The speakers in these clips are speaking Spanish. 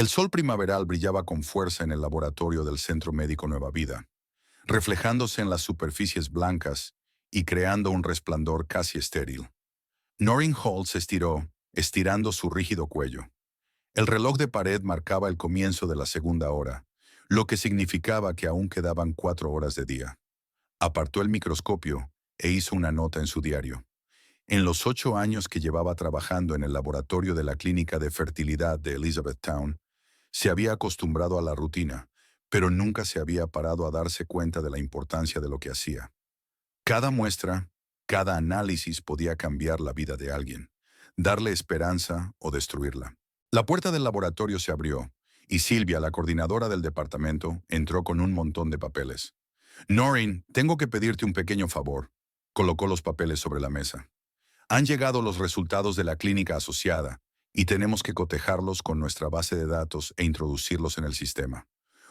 El sol primaveral brillaba con fuerza en el laboratorio del Centro Médico Nueva Vida, reflejándose en las superficies blancas y creando un resplandor casi estéril. Noreen Holt se estiró, estirando su rígido cuello. El reloj de pared marcaba el comienzo de la segunda hora, lo que significaba que aún quedaban 4 horas de día. Apartó el microscopio e hizo una nota en su diario. En los 8 años que llevaba trabajando en el laboratorio de la Clínica de Fertilidad de Elizabethtown, se había acostumbrado a la rutina, pero nunca se había parado a darse cuenta de la importancia de lo que hacía. Cada muestra, cada análisis podía cambiar la vida de alguien, darle esperanza o destruirla. La puerta del laboratorio se abrió y Silvia, la coordinadora del departamento, entró con un montón de papeles. Noreen, tengo que pedirte un pequeño favor. Colocó los papeles sobre la mesa. Han llegado los resultados de la clínica asociada y tenemos que cotejarlos con nuestra base de datos e introducirlos en el sistema.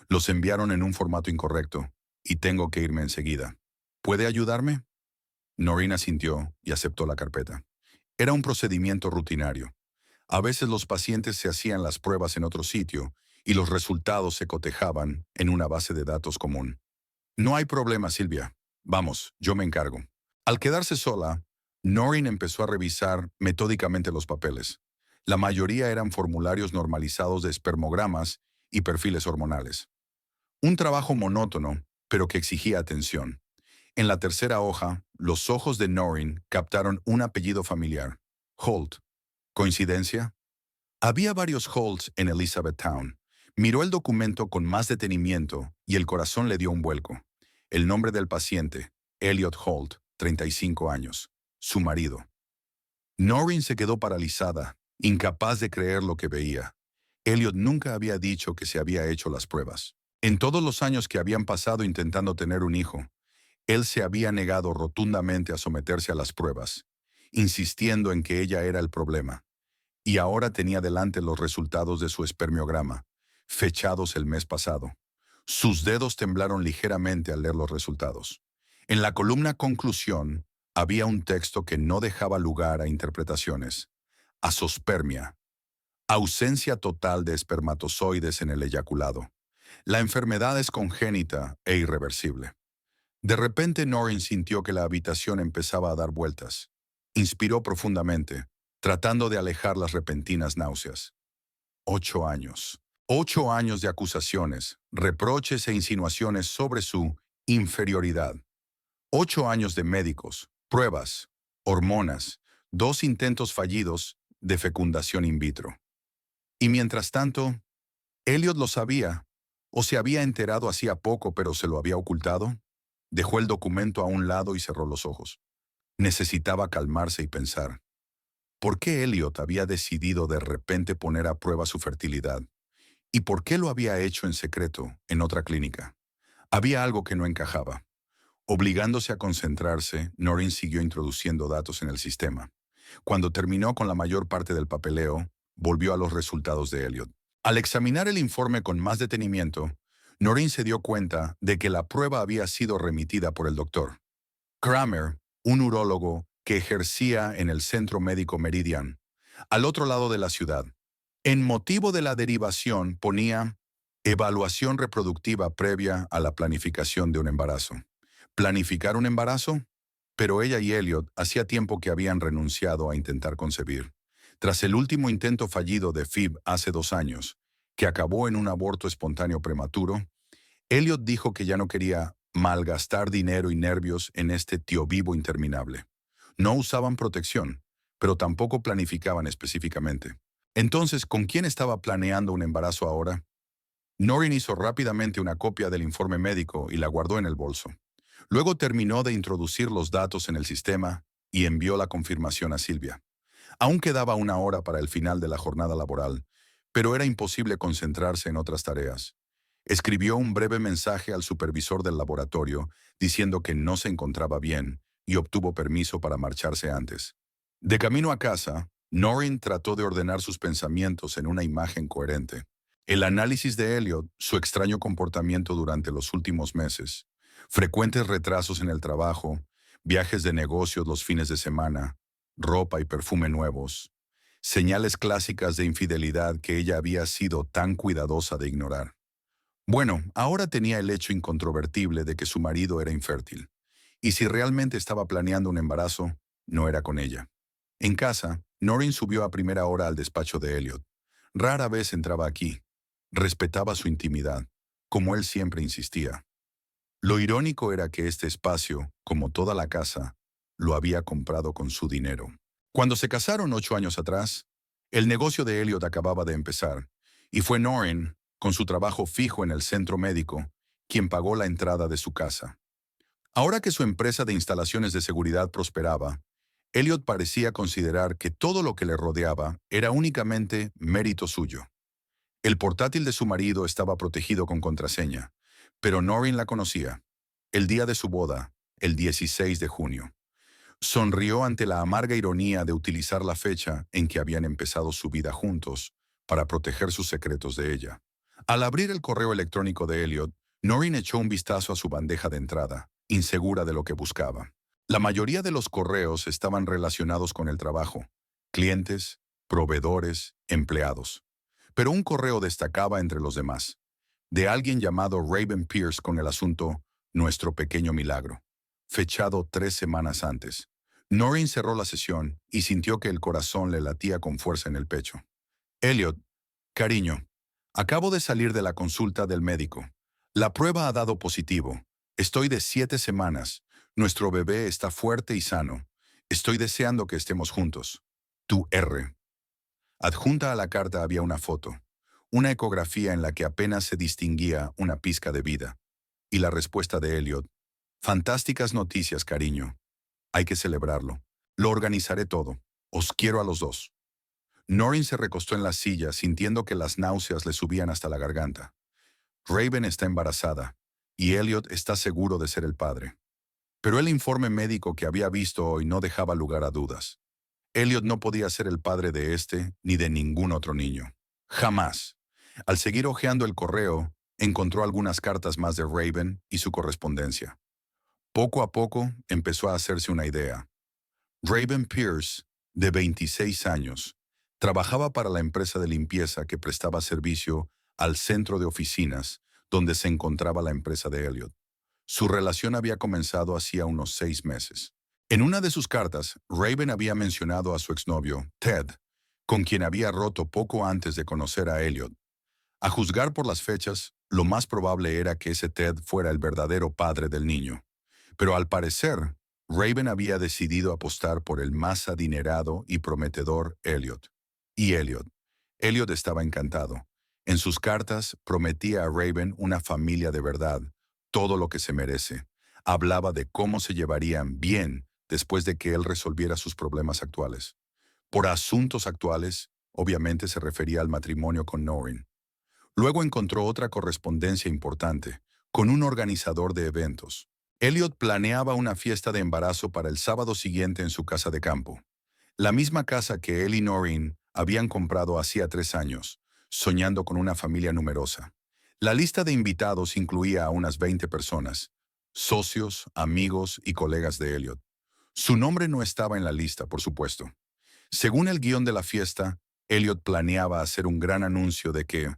Los enviaron en un formato incorrecto y tengo que irme enseguida. ¿Puede ayudarme? Noreen asintió y aceptó la carpeta. Era un procedimiento rutinario. A veces los pacientes se hacían las pruebas en otro sitio y los resultados se cotejaban en una base de datos común. No hay problema, Silvia. Vamos, yo me encargo. Al quedarse sola, Noreen empezó a revisar metódicamente los papeles. La mayoría eran formularios normalizados de espermogramas y perfiles hormonales. Un trabajo monótono, pero que exigía atención. En la tercera hoja, los ojos de Noreen captaron un apellido familiar, Holt. ¿Coincidencia? Había varios Holts en Elizabethtown. Miró el documento con más detenimiento y el corazón le dio un vuelco. El nombre del paciente, Elliot Holt, 35 años, su marido. Noreen se quedó paralizada, incapaz de creer lo que veía. Elliot nunca había dicho que se había hecho las pruebas. En todos los años que habían pasado intentando tener un hijo, él se había negado rotundamente a someterse a las pruebas, insistiendo en que ella era el problema. Y ahora tenía delante los resultados de su espermiograma, fechados el mes pasado. Sus dedos temblaron ligeramente al leer los resultados. En la columna conclusión había un texto que no dejaba lugar a interpretaciones. Azospermia. Ausencia total de espermatozoides en el eyaculado. La enfermedad es congénita e irreversible. De repente Noreen sintió que la habitación empezaba a dar vueltas. Inspiró profundamente, tratando de alejar las repentinas náuseas. 8 años. 8 años de acusaciones, reproches e insinuaciones sobre su inferioridad. 8 años de médicos, pruebas, hormonas, 2 intentos fallidos de fecundación in vitro. Y mientras tanto, Elliot lo sabía, o se había enterado hacía poco pero se lo había ocultado. Dejó el documento a un lado y cerró los ojos. Necesitaba calmarse y pensar. ¿Por qué Elliot había decidido de repente poner a prueba su fertilidad? ¿Y por qué lo había hecho en secreto, en otra clínica? Había algo que no encajaba. Obligándose a concentrarse, Noreen siguió introduciendo datos en el sistema. Cuando terminó con la mayor parte del papeleo, volvió a los resultados de Elliot. Al examinar el informe con más detenimiento, Noreen se dio cuenta de que la prueba había sido remitida por el doctor Kramer, un urólogo que ejercía en el Centro Médico Meridian, al otro lado de la ciudad. En motivo de la derivación ponía evaluación reproductiva previa a la planificación de un embarazo. ¿Planificar un embarazo? Pero ella y Elliot hacía tiempo que habían renunciado a intentar concebir. Tras el último intento fallido de Phoebe hace 2 años, que acabó en un aborto espontáneo prematuro, Elliot dijo que ya no quería malgastar dinero y nervios en este tío vivo interminable. No usaban protección, pero tampoco planificaban específicamente. Entonces, ¿con quién estaba planeando un embarazo ahora? Noreen hizo rápidamente una copia del informe médico y la guardó en el bolso. Luego terminó de introducir los datos en el sistema y envió la confirmación a Silvia. Aún quedaba 1 hora para el final de la jornada laboral, pero era imposible concentrarse en otras tareas. Escribió un breve mensaje al supervisor del laboratorio diciendo que no se encontraba bien y obtuvo permiso para marcharse antes. De camino a casa, Noreen trató de ordenar sus pensamientos en una imagen coherente. El análisis de Elliot, su extraño comportamiento durante los últimos meses, frecuentes retrasos en el trabajo, viajes de negocios los fines de semana, ropa y perfume nuevos. señales clásicas de infidelidad que ella había sido tan cuidadosa de ignorar. Bueno, ahora tenía el hecho incontrovertible de que su marido era infértil, y si realmente estaba planeando un embarazo, no era con ella. En casa, Noreen subió a primera hora al despacho de Elliot. Rara vez entraba aquí. Respetaba su intimidad, como él siempre insistía. Lo irónico era que este espacio, como toda la casa, lo había comprado con su dinero. Cuando se casaron 8 años atrás, el negocio de Elliot acababa de empezar, y fue Noreen, con su trabajo fijo en el centro médico, quien pagó la entrada de su casa. Ahora que su empresa de instalaciones de seguridad prosperaba, Elliot parecía considerar que todo lo que le rodeaba era únicamente mérito suyo. El portátil de su marido estaba protegido con contraseña, pero Noreen la conocía. El día de su boda, el 16 de junio. Sonrió ante la amarga ironía de utilizar la fecha en que habían empezado su vida juntos para proteger sus secretos de ella. Al abrir el correo electrónico de Elliot, Noreen echó un vistazo a su bandeja de entrada, insegura de lo que buscaba. La mayoría de los correos estaban relacionados con el trabajo, clientes, proveedores, empleados. Pero un correo destacaba entre los demás, de alguien llamado Raven Pierce con el asunto Nuestro pequeño milagro, fechado 3 semanas antes. Noreen cerró la sesión y sintió que el corazón le latía con fuerza en el pecho. Elliot, cariño, acabo de salir de la consulta del médico. La prueba ha dado positivo. Estoy de 7 semanas. Nuestro bebé está fuerte y sano. Estoy deseando que estemos juntos. Tu R. Adjunta a la carta había una foto, una ecografía en la que apenas se distinguía una pizca de vida. Y la respuesta de Elliot. Fantásticas noticias, cariño. Hay que celebrarlo. Lo organizaré todo. Os quiero a los dos. Noreen se recostó en la silla, sintiendo que las náuseas le subían hasta la garganta. Raven está embarazada, y Elliot está seguro de ser el padre. Pero el informe médico que había visto hoy no dejaba lugar a dudas. Elliot no podía ser el padre de este ni de ningún otro niño. Jamás. Al seguir hojeando el correo, encontró algunas cartas más de Raven y su correspondencia. Poco a poco empezó a hacerse una idea. Raven Pierce, de 26 años, trabajaba para la empresa de limpieza que prestaba servicio al centro de oficinas donde se encontraba la empresa de Elliot. Su relación había comenzado hacía unos 6 meses. En una de sus cartas, Raven había mencionado a su exnovio, Ted, con quien había roto poco antes de conocer a Elliot. A juzgar por las fechas, lo más probable era que ese Ted fuera el verdadero padre del niño. Pero al parecer, Raven había decidido apostar por el más adinerado y prometedor Elliot. Y Elliot estaba encantado. En sus cartas prometía a Raven una familia de verdad, todo lo que se merece. Hablaba de cómo se llevarían bien después de que él resolviera sus problemas actuales. Por asuntos actuales, obviamente se refería al matrimonio con Noreen. Luego encontró otra correspondencia importante, con un organizador de eventos. Elliot planeaba una fiesta de embarazo para el sábado siguiente en su casa de campo. La misma casa que él y Noreen habían comprado hacía 3 años, soñando con una familia numerosa. La lista de invitados incluía a unas 20 personas, socios, amigos y colegas de Elliot. Su nombre no estaba en la lista, por supuesto. Según el guión de la fiesta, Elliot planeaba hacer un gran anuncio de que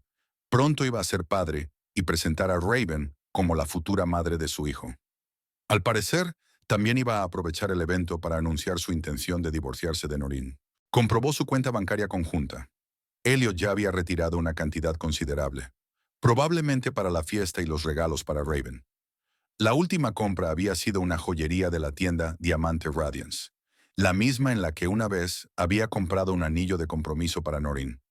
pronto iba a ser padre y presentar a Raven como la futura madre de su hijo. Al parecer, también iba a aprovechar el evento para anunciar su intención de divorciarse de Noreen. Comprobó su cuenta bancaria conjunta. Elliot ya había retirado una cantidad considerable, probablemente para la fiesta y los regalos para Raven. La última compra había sido una joyería de la tienda Diamante Radiance, la misma en la que una vez había comprado un anillo de compromiso para Noreen.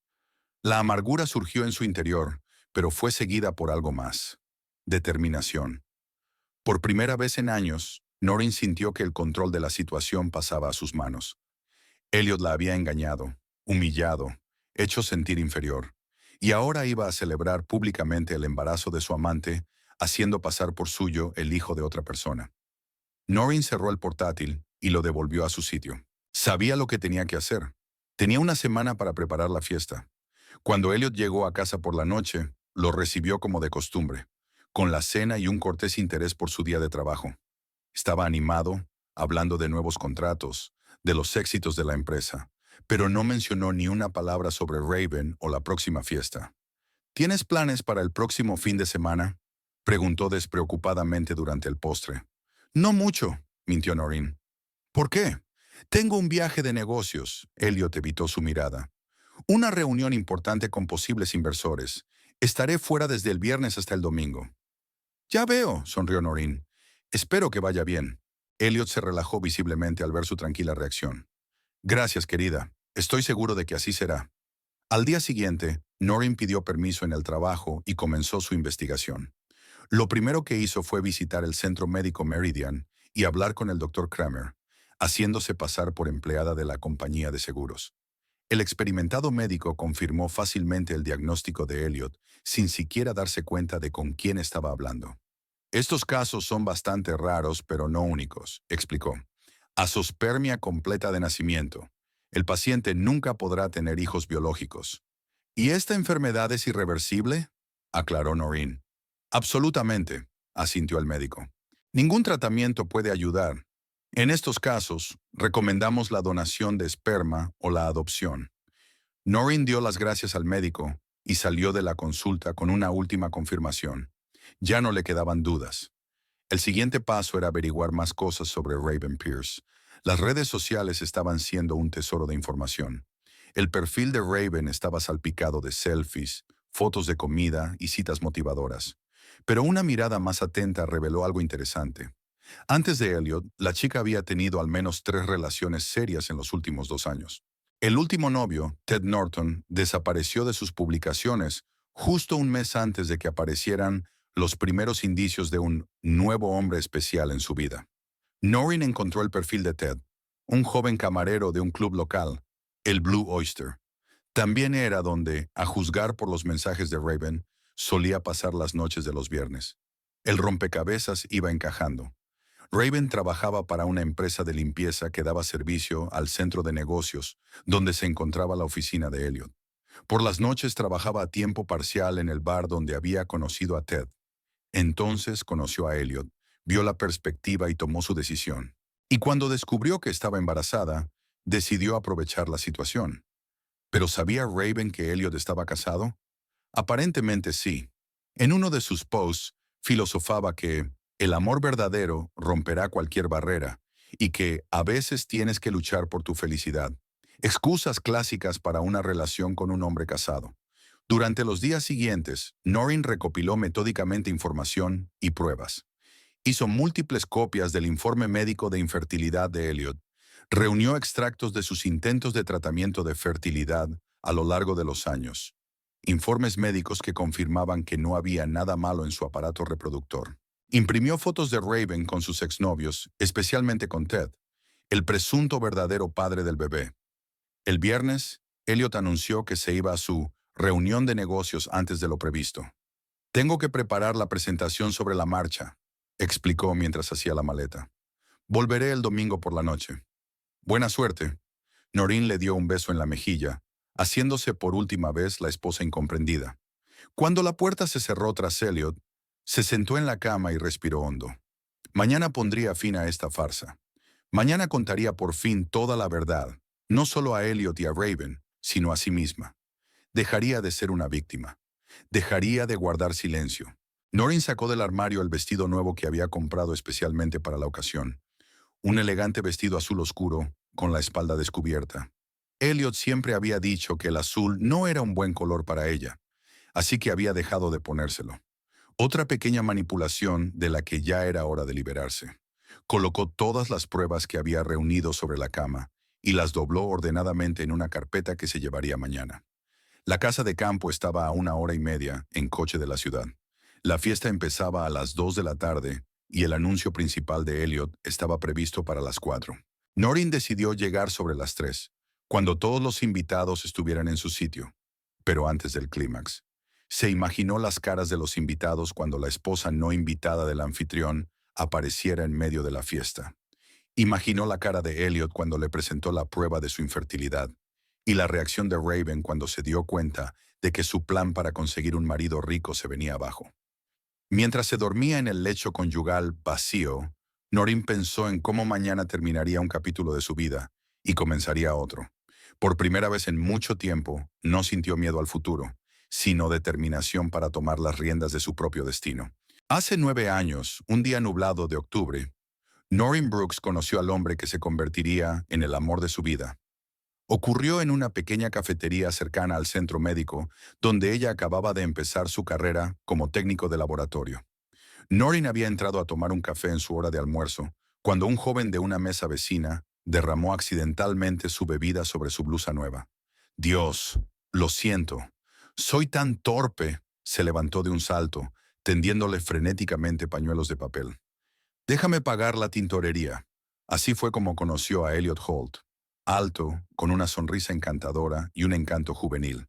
La amargura surgió en su interior, pero fue seguida por algo más: determinación. Por primera vez en años, Noreen sintió que el control de la situación pasaba a sus manos. Elliot la había engañado, humillado, hecho sentir inferior, y ahora iba a celebrar públicamente el embarazo de su amante, haciendo pasar por suyo el hijo de otra persona. Noreen cerró el portátil y lo devolvió a su sitio. Sabía lo que tenía que hacer. Tenía una semana para preparar la fiesta. Cuando Elliot llegó a casa por la noche, lo recibió como de costumbre, con la cena y un cortés interés por su día de trabajo. Estaba animado, hablando de nuevos contratos, de los éxitos de la empresa, pero no mencionó ni una palabra sobre Raven o la próxima fiesta. ¿Tienes planes para el próximo fin de semana?, preguntó despreocupadamente durante el postre. No mucho, mintió Noreen. ¿Por qué? Tengo un viaje de negocios. Elliot evitó su mirada. Una reunión importante con posibles inversores. Estaré fuera desde el viernes hasta el domingo. Ya veo, sonrió Noreen. Espero que vaya bien. Elliot se relajó visiblemente al ver su tranquila reacción. Gracias, querida. Estoy seguro de que así será. Al día siguiente, Noreen pidió permiso en el trabajo y comenzó su investigación. Lo primero que hizo fue visitar el centro médico Meridian y hablar con el doctor Kramer, haciéndose pasar por empleada de la compañía de seguros. El experimentado médico confirmó fácilmente el diagnóstico de Elliot, sin siquiera darse cuenta de con quién estaba hablando. Estos casos son bastante raros, pero no únicos, explicó. Azospermia completa de nacimiento. El paciente nunca podrá tener hijos biológicos. ¿Y esta enfermedad es irreversible?, aclaró Noreen. Absolutamente, asintió el médico. Ningún tratamiento puede ayudar. En estos casos, recomendamos la donación de esperma o la adopción. Noreen dio las gracias al médico y salió de la consulta con una última confirmación. Ya no le quedaban dudas. El siguiente paso era averiguar más cosas sobre Raven Pierce. Las redes sociales estaban siendo un tesoro de información. El perfil de Raven estaba salpicado de selfies, fotos de comida y citas motivadoras. Pero una mirada más atenta reveló algo interesante. Antes de Elliot, la chica había tenido al menos 3 relaciones serias en los últimos 2 años. El último novio, Ted Norton, desapareció de sus publicaciones justo un mes antes de que aparecieran los primeros indicios de un nuevo hombre especial en su vida. Noreen encontró el perfil de Ted, un joven camarero de un club local, el Blue Oyster. También era donde, a juzgar por los mensajes de Raven, solía pasar las noches de los viernes. El rompecabezas iba encajando. Raven trabajaba para una empresa de limpieza que daba servicio al centro de negocios, donde se encontraba la oficina de Elliot. Por las noches trabajaba a tiempo parcial en el bar donde había conocido a Ted. Entonces conoció a Elliot, vio la perspectiva y tomó su decisión. Y cuando descubrió que estaba embarazada, decidió aprovechar la situación. ¿Pero sabía Raven que Elliot estaba casado? Aparentemente sí. En uno de sus posts, filosofaba que el amor verdadero romperá cualquier barrera y que a veces tienes que luchar por tu felicidad. Excusas clásicas para una relación con un hombre casado. Durante los días siguientes, Noreen recopiló metódicamente información y pruebas. Hizo múltiples copias del informe médico de infertilidad de Elliot. Reunió extractos de sus intentos de tratamiento de fertilidad a lo largo de los años. Informes médicos que confirmaban que no había nada malo en su aparato reproductor. Imprimió fotos de Raven con sus exnovios, especialmente con Ted, el presunto verdadero padre del bebé. El viernes, Elliot anunció que se iba a su reunión de negocios antes de lo previsto. Tengo que preparar la presentación sobre la marcha, explicó mientras hacía la maleta. Volveré el domingo por la noche. Buena suerte. Noreen le dio un beso en la mejilla, haciéndose por última vez la esposa incomprendida. Cuando la puerta se cerró tras Elliot, se sentó en la cama y respiró hondo. Mañana pondría fin a esta farsa. Mañana contaría por fin toda la verdad, no solo a Elliot y a Raven, sino a sí misma. Dejaría de ser una víctima. Dejaría de guardar silencio. Noreen sacó del armario el vestido nuevo que había comprado especialmente para la ocasión. Un elegante vestido azul oscuro, con la espalda descubierta. Elliot siempre había dicho que el azul no era un buen color para ella, así que había dejado de ponérselo. Otra pequeña manipulación de la que ya era hora de liberarse. Colocó todas las pruebas que había reunido sobre la cama y las dobló ordenadamente en una carpeta que se llevaría mañana. La casa de campo estaba a 1 hora y media en coche de la ciudad. La fiesta empezaba a las 2 de la tarde y el anuncio principal de Elliot estaba previsto para las 4. Noreen decidió llegar sobre las 3, cuando todos los invitados estuvieran en su sitio, pero antes del clímax. Se imaginó las caras de los invitados cuando la esposa no invitada del anfitrión apareciera en medio de la fiesta. Imaginó la cara de Elliot cuando le presentó la prueba de su infertilidad y la reacción de Raven cuando se dio cuenta de que su plan para conseguir un marido rico se venía abajo. Mientras se dormía en el lecho conyugal vacío, Noreen pensó en cómo mañana terminaría un capítulo de su vida y comenzaría otro. Por primera vez en mucho tiempo, no sintió miedo al futuro, sino determinación para tomar las riendas de su propio destino. Hace 9 años, un día nublado de octubre, Noreen Brooks conoció al hombre que se convertiría en el amor de su vida. Ocurrió en una pequeña cafetería cercana al centro médico, donde ella acababa de empezar su carrera como técnico de laboratorio. Noreen había entrado a tomar un café en su hora de almuerzo, cuando un joven de una mesa vecina derramó accidentalmente su bebida sobre su blusa nueva. Dios, lo siento. Soy tan torpe. Se levantó de un salto, tendiéndole frenéticamente pañuelos de papel. Déjame pagar la tintorería. Así fue como conoció a Elliot Holt. Alto, con una sonrisa encantadora y un encanto juvenil.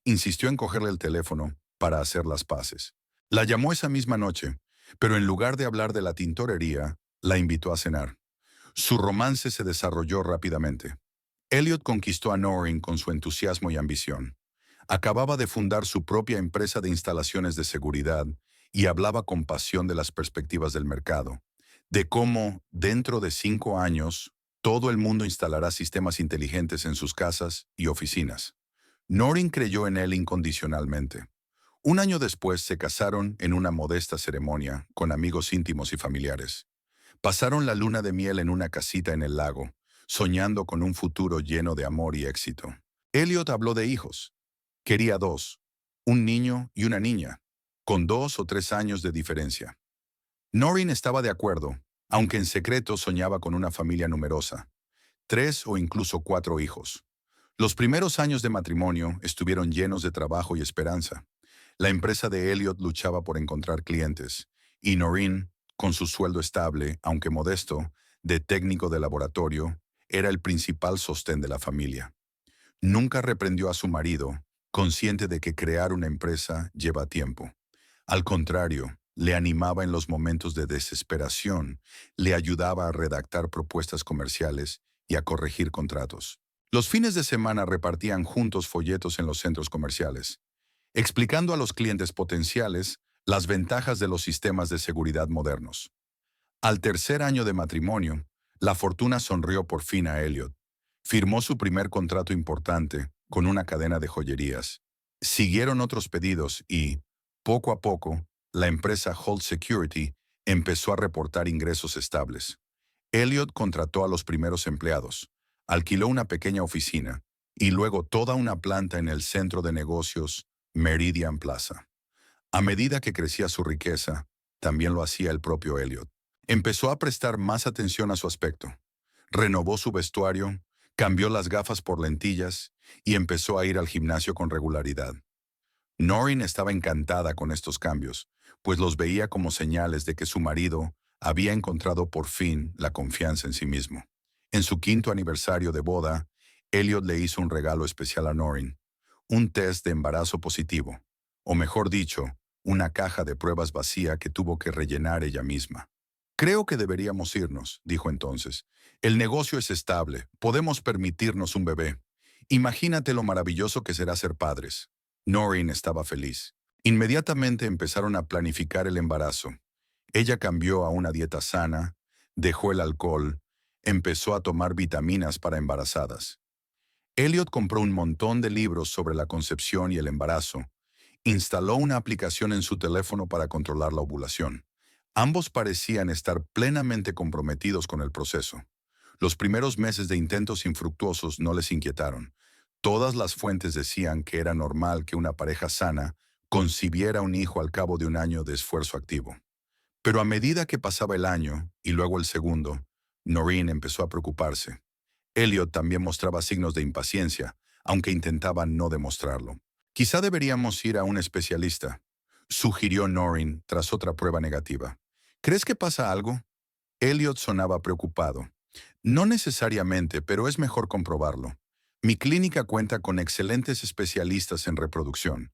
Insistió en cogerle el teléfono para hacer las paces. La llamó esa misma noche, pero en lugar de hablar de la tintorería, la invitó a cenar. Su romance se desarrolló rápidamente. Elliot conquistó a Noreen con su entusiasmo y ambición. Acababa de fundar su propia empresa de instalaciones de seguridad y hablaba con pasión de las perspectivas del mercado, de cómo, dentro de 5 años, todo el mundo instalará sistemas inteligentes en sus casas y oficinas. Noreen creyó en él incondicionalmente. Un año después se casaron en una modesta ceremonia con amigos íntimos y familiares. Pasaron la luna de miel en una casita en el lago, soñando con un futuro lleno de amor y éxito. Elliot habló de hijos. Quería dos, un niño y una niña, con 2 o 3 años de diferencia. Noreen estaba de acuerdo, aunque en secreto soñaba con una familia numerosa, 3 o incluso 4 hijos. Los primeros años de matrimonio estuvieron llenos de trabajo y esperanza. La empresa de Elliot luchaba por encontrar clientes, y Noreen, con su sueldo estable, aunque modesto, de técnico de laboratorio, era el principal sostén de la familia. Nunca reprendió a su marido, consciente de que crear una empresa lleva tiempo. Al contrario, le animaba en los momentos de desesperación, le ayudaba a redactar propuestas comerciales y a corregir contratos. Los fines de semana repartían juntos folletos en los centros comerciales, explicando a los clientes potenciales las ventajas de los sistemas de seguridad modernos. Al tercer año de matrimonio, la fortuna sonrió por fin a Elliot. Firmó su primer contrato importante con una cadena de joyerías. Siguieron otros pedidos y, poco a poco, la empresa Holt Security empezó a reportar ingresos estables. Elliot contrató a los primeros empleados, alquiló una pequeña oficina y luego toda una planta en el centro de negocios Meridian Plaza. A medida que crecía su riqueza, también lo hacía el propio Elliot. Empezó a prestar más atención a su aspecto. Renovó su vestuario, cambió las gafas por lentillas y empezó a ir al gimnasio con regularidad. Noreen estaba encantada con estos cambios, pues los veía como señales de que su marido había encontrado por fin la confianza en sí mismo. En su 5º aniversario de boda, Elliot le hizo un regalo especial a Noreen, un test de embarazo positivo, o mejor dicho, una caja de pruebas vacía que tuvo que rellenar ella misma. Creo que deberíamos irnos, dijo entonces. El negocio es estable, podemos permitirnos un bebé. Imagínate lo maravilloso que será ser padres. Noreen estaba feliz. Inmediatamente empezaron a planificar el embarazo. Ella cambió a una dieta sana, dejó el alcohol, empezó a tomar vitaminas para embarazadas. Elliot compró un montón de libros sobre la concepción y el embarazo. Instaló una aplicación en su teléfono para controlar la ovulación. Ambos parecían estar plenamente comprometidos con el proceso. Los primeros meses de intentos infructuosos no les inquietaron. Todas las fuentes decían que era normal que una pareja sana concibiera un hijo al cabo de un año de esfuerzo activo. Pero a medida que pasaba el año, y luego el segundo, Noreen empezó a preocuparse. Elliot también mostraba signos de impaciencia, aunque intentaba no demostrarlo. Quizá deberíamos ir a un especialista, sugirió Noreen tras otra prueba negativa. ¿Crees que pasa algo? Elliot sonaba preocupado. No necesariamente, pero es mejor comprobarlo. Mi clínica cuenta con excelentes especialistas en reproducción,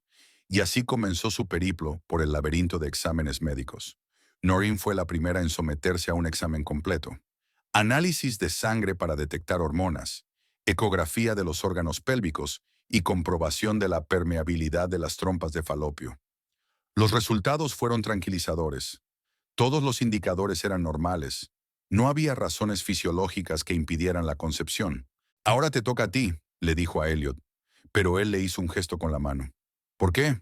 y así comenzó su periplo por el laberinto de exámenes médicos. Noreen fue la primera en someterse a un examen completo. Análisis de sangre para detectar hormonas, ecografía de los órganos pélvicos y comprobación de la permeabilidad de las trompas de falopio. Los resultados fueron tranquilizadores. Todos los indicadores eran normales. No había razones fisiológicas que impidieran la concepción. Ahora te toca a ti, le dijo a Elliot, pero él le hizo un gesto con la mano. ¿Por qué?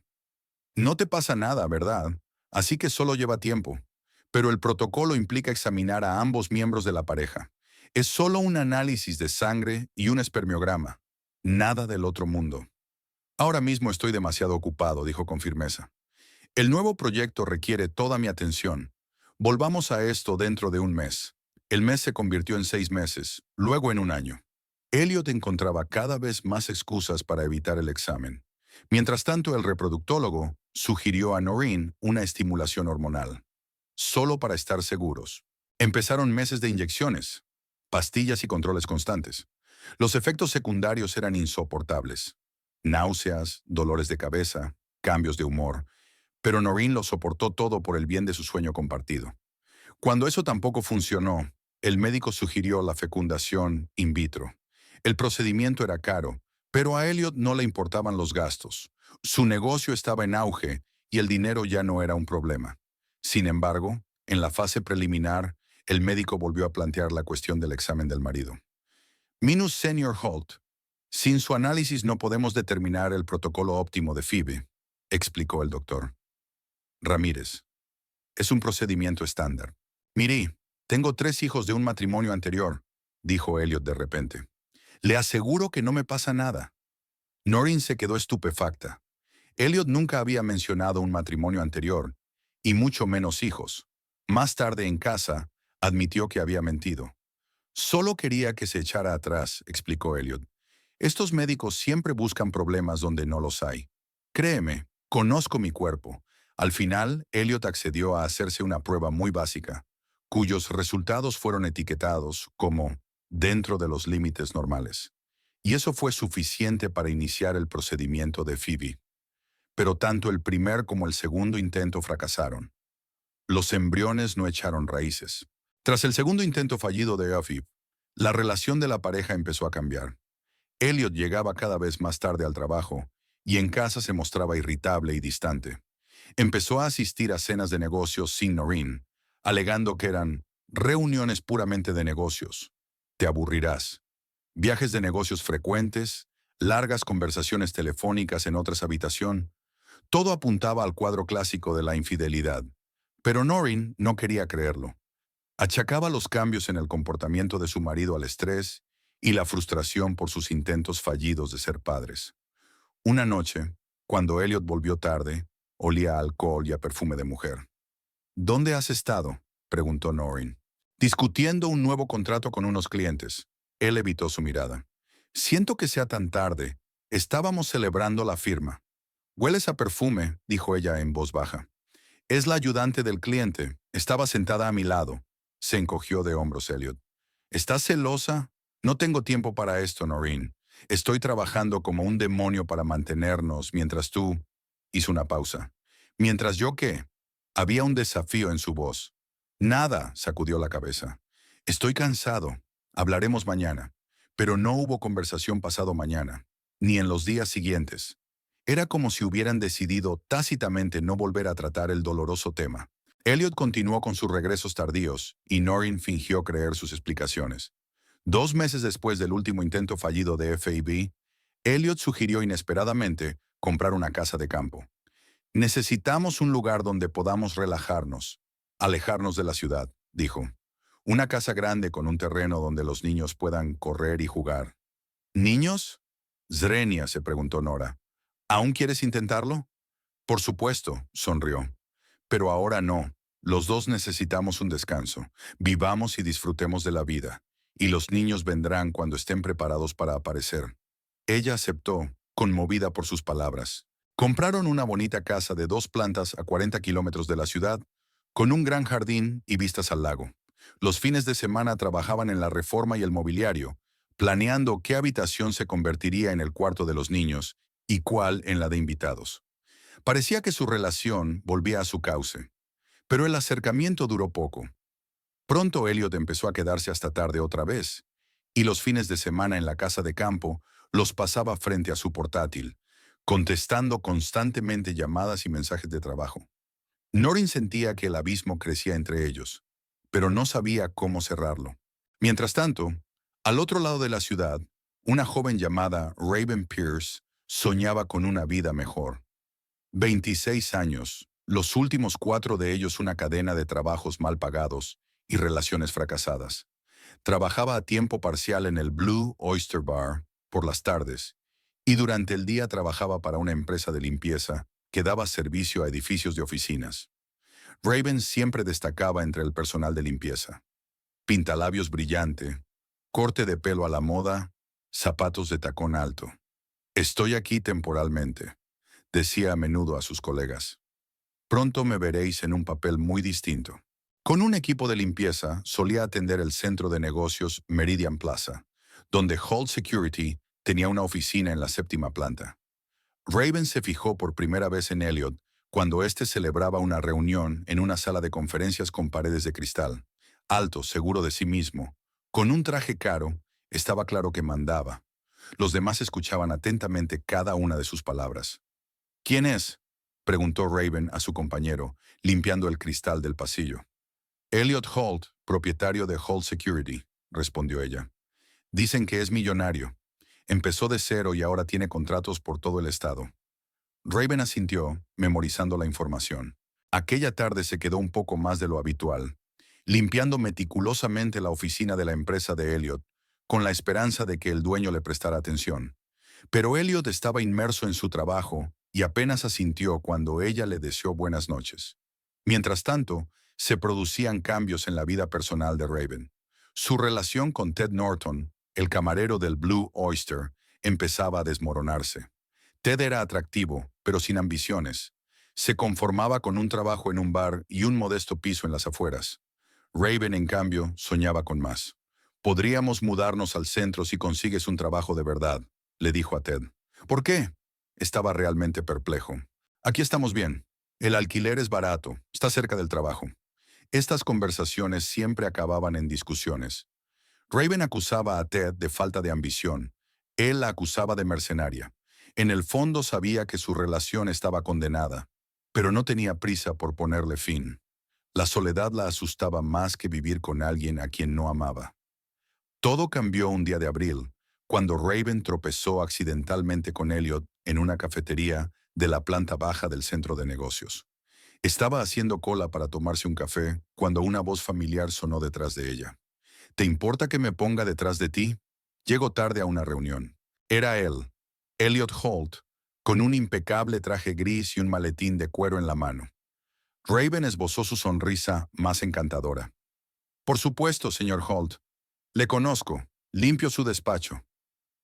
No te pasa nada, ¿verdad? Así que solo lleva tiempo. Pero el protocolo implica examinar a ambos miembros de la pareja. Es solo un análisis de sangre y un espermiograma. Nada del otro mundo. Ahora mismo estoy demasiado ocupado, dijo con firmeza. El nuevo proyecto requiere toda mi atención. Volvamos a esto dentro de un mes. El mes se convirtió en 6 meses, luego en un año. Elliot encontraba cada vez más excusas para evitar el examen. Mientras tanto, el reproductólogo sugirió a Noreen una estimulación hormonal, solo para estar seguros. Empezaron meses de inyecciones, pastillas y controles constantes. Los efectos secundarios eran insoportables. Náuseas, dolores de cabeza, cambios de humor, pero Noreen lo soportó todo por el bien de su sueño compartido. Cuando eso tampoco funcionó, el médico sugirió la fecundación in vitro. El procedimiento era caro, pero a Elliot no le importaban los gastos. Su negocio estaba en auge y el dinero ya no era un problema. Sin embargo, en la fase preliminar, el médico volvió a plantear la cuestión del examen del marido. Minus Senior Holt, sin su análisis no podemos determinar el protocolo óptimo de Phoebe, explicó el doctor. Ramírez. Es un procedimiento estándar. Miri, tengo 3 hijos de un matrimonio anterior, dijo Elliot de repente. Le aseguro que no me pasa nada. Noreen se quedó estupefacta. Elliot nunca había mencionado un matrimonio anterior, y mucho menos hijos. Más tarde en casa, admitió que había mentido. Solo quería que se echara atrás, explicó Elliot. Estos médicos siempre buscan problemas donde no los hay. Créeme, conozco mi cuerpo. Al final, Elliot accedió a hacerse una prueba muy básica, cuyos resultados fueron etiquetados como dentro de los límites normales. Y eso fue suficiente para iniciar el procedimiento de Phoebe. Pero tanto el primer como el segundo intento fracasaron. Los embriones no echaron raíces. Tras el segundo intento fallido de Phoebe, la relación de la pareja empezó a cambiar. Elliot llegaba cada vez más tarde al trabajo y en casa se mostraba irritable y distante. Empezó a asistir a cenas de negocios sin Noreen, alegando que eran reuniones puramente de negocios. Te aburrirás. Viajes de negocios frecuentes, largas conversaciones telefónicas en otras habitaciones. Todo apuntaba al cuadro clásico de la infidelidad. Pero Noreen no quería creerlo. Achacaba los cambios en el comportamiento de su marido al estrés y la frustración por sus intentos fallidos de ser padres. Una noche, cuando Elliot volvió tarde, olía a alcohol y a perfume de mujer. ¿Dónde has estado?, preguntó Noreen. Discutiendo un nuevo contrato con unos clientes. Él evitó su mirada. Siento que sea tan tarde. Estábamos celebrando la firma. Hueles a perfume, dijo ella en voz baja. Es la ayudante del cliente. Estaba sentada a mi lado. Se encogió de hombros Elliot. ¿Estás celosa? No tengo tiempo para esto, Noreen. Estoy trabajando como un demonio para mantenernos mientras tú... Hizo una pausa. ¿Mientras yo qué? Había un desafío en su voz. Nada, sacudió la cabeza. Estoy cansado. Hablaremos mañana. Pero no hubo conversación pasado mañana, ni en los días siguientes. Era como si hubieran decidido tácitamente no volver a tratar el doloroso tema. Elliot continuó con sus regresos tardíos, y Noreen fingió creer sus explicaciones. 2 meses después del último intento fallido de FAB, Elliot sugirió inesperadamente comprar una casa de campo. Necesitamos un lugar donde podamos relajarnos, alejarnos de la ciudad, dijo. Una casa grande con un terreno donde los niños puedan correr y jugar. ¿Niños? Zrenia, se preguntó Nora. ¿Aún quieres intentarlo? Por supuesto, sonrió. Pero ahora no. Los dos necesitamos un descanso. Vivamos y disfrutemos de la vida. Y los niños vendrán cuando estén preparados para aparecer. Ella aceptó, conmovida por sus palabras. Compraron una bonita casa de 2 plantas a 40 kilómetros de la ciudad, con un gran jardín y vistas al lago. Los fines de semana trabajaban en la reforma y el mobiliario, planeando qué habitación se convertiría en el cuarto de los niños y cuál en la de invitados. Parecía que su relación volvía a su cauce, pero el acercamiento duró poco. Pronto Elliot empezó a quedarse hasta tarde otra vez, y los fines de semana en la casa de campo los pasaba frente a su portátil, contestando constantemente llamadas y mensajes de trabajo. Noreen sentía que el abismo crecía entre ellos, pero no sabía cómo cerrarlo. Mientras tanto, al otro lado de la ciudad, Una joven llamada Raven Pierce soñaba con una vida mejor. 26 años, los últimos 4 de ellos una cadena de trabajos mal pagados y relaciones fracasadas. Trabajaba a tiempo parcial en el Blue Oyster Bar por las tardes y durante el día trabajaba para una empresa de limpieza que daba servicio a edificios de oficinas. Raven siempre destacaba entre el personal de limpieza. Pintalabios brillante, corte de pelo a la moda, zapatos de tacón alto. Estoy aquí temporalmente, decía a menudo a sus colegas. Pronto me veréis en un papel muy distinto. Con un equipo de limpieza solía atender el centro de negocios Meridian Plaza, donde Holt Security tenía una oficina en la 7ª planta. Raven se fijó por primera vez en Elliot cuando éste celebraba una reunión en una sala de conferencias con paredes de cristal. Alto, seguro de sí mismo, con un traje caro, estaba claro que mandaba. Los demás escuchaban atentamente cada una de sus palabras. ¿Quién es?, preguntó Raven a su compañero, limpiando el cristal del pasillo. Elliot Holt, propietario de Holt Security, respondió ella. Dicen que es millonario. Empezó de cero y ahora tiene contratos por todo el estado. Raven asintió, memorizando la información. Aquella tarde se quedó un poco más de lo habitual, limpiando meticulosamente la oficina de la empresa de Elliot, con la esperanza de que el dueño le prestara atención. Pero Elliot estaba inmerso en su trabajo y apenas asintió cuando ella le deseó buenas noches. Mientras tanto, se producían cambios en la vida personal de Raven. Su relación con Ted Norton, el camarero del Blue Oyster, empezaba a desmoronarse. Ted era atractivo, pero sin ambiciones. Se conformaba con un trabajo en un bar y un modesto piso en las afueras. Raven, en cambio, soñaba con más. Podríamos mudarnos al centro si consigues un trabajo de verdad, le dijo a Ted. ¿Por qué? Estaba realmente perplejo. Aquí estamos bien. El alquiler es barato, está cerca del trabajo. Estas conversaciones siempre acababan en discusiones. Raven acusaba a Ted de falta de ambición. Él la acusaba de mercenaria. En el fondo sabía que su relación estaba condenada, pero no tenía prisa por ponerle fin. La soledad la asustaba más que vivir con alguien a quien no amaba. Todo cambió un día de abril, cuando Raven tropezó accidentalmente con Elliot en una cafetería de la planta baja del centro de negocios. Estaba haciendo cola para tomarse un café cuando una voz familiar sonó detrás de ella. ¿Te importa que me ponga detrás de ti? Llego tarde a una reunión. Era él, Elliot Holt, con un impecable traje gris y un maletín de cuero en la mano. Raven esbozó su sonrisa más encantadora. Por supuesto, señor Holt. Le conozco. Limpio su despacho.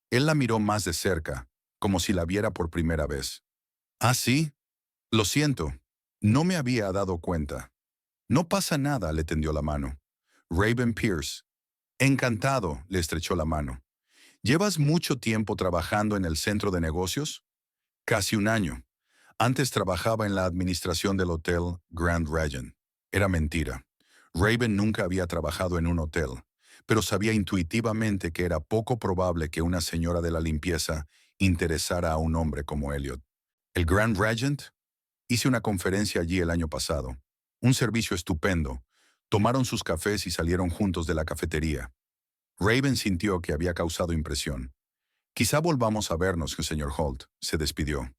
Él la miró más de cerca, como si la viera por primera vez. ¿Ah, sí? Lo siento. No me había dado cuenta. No pasa nada, le tendió la mano. Raven Pierce. Encantado, le estrechó la mano. ¿Llevas mucho tiempo trabajando en el centro de negocios? Casi un año. Antes trabajaba en la administración del hotel Grand Regent. Era mentira. Raven nunca había trabajado en un hotel, pero sabía intuitivamente que era poco probable que una señora de la limpieza interesara a un hombre como Elliot. ¿El Grand Regent? Hice una conferencia allí el año pasado. Un servicio estupendo. Tomaron sus cafés y salieron juntos de la cafetería. Raven sintió que había causado impresión. Quizá volvamos a vernos, señor Holt, se despidió.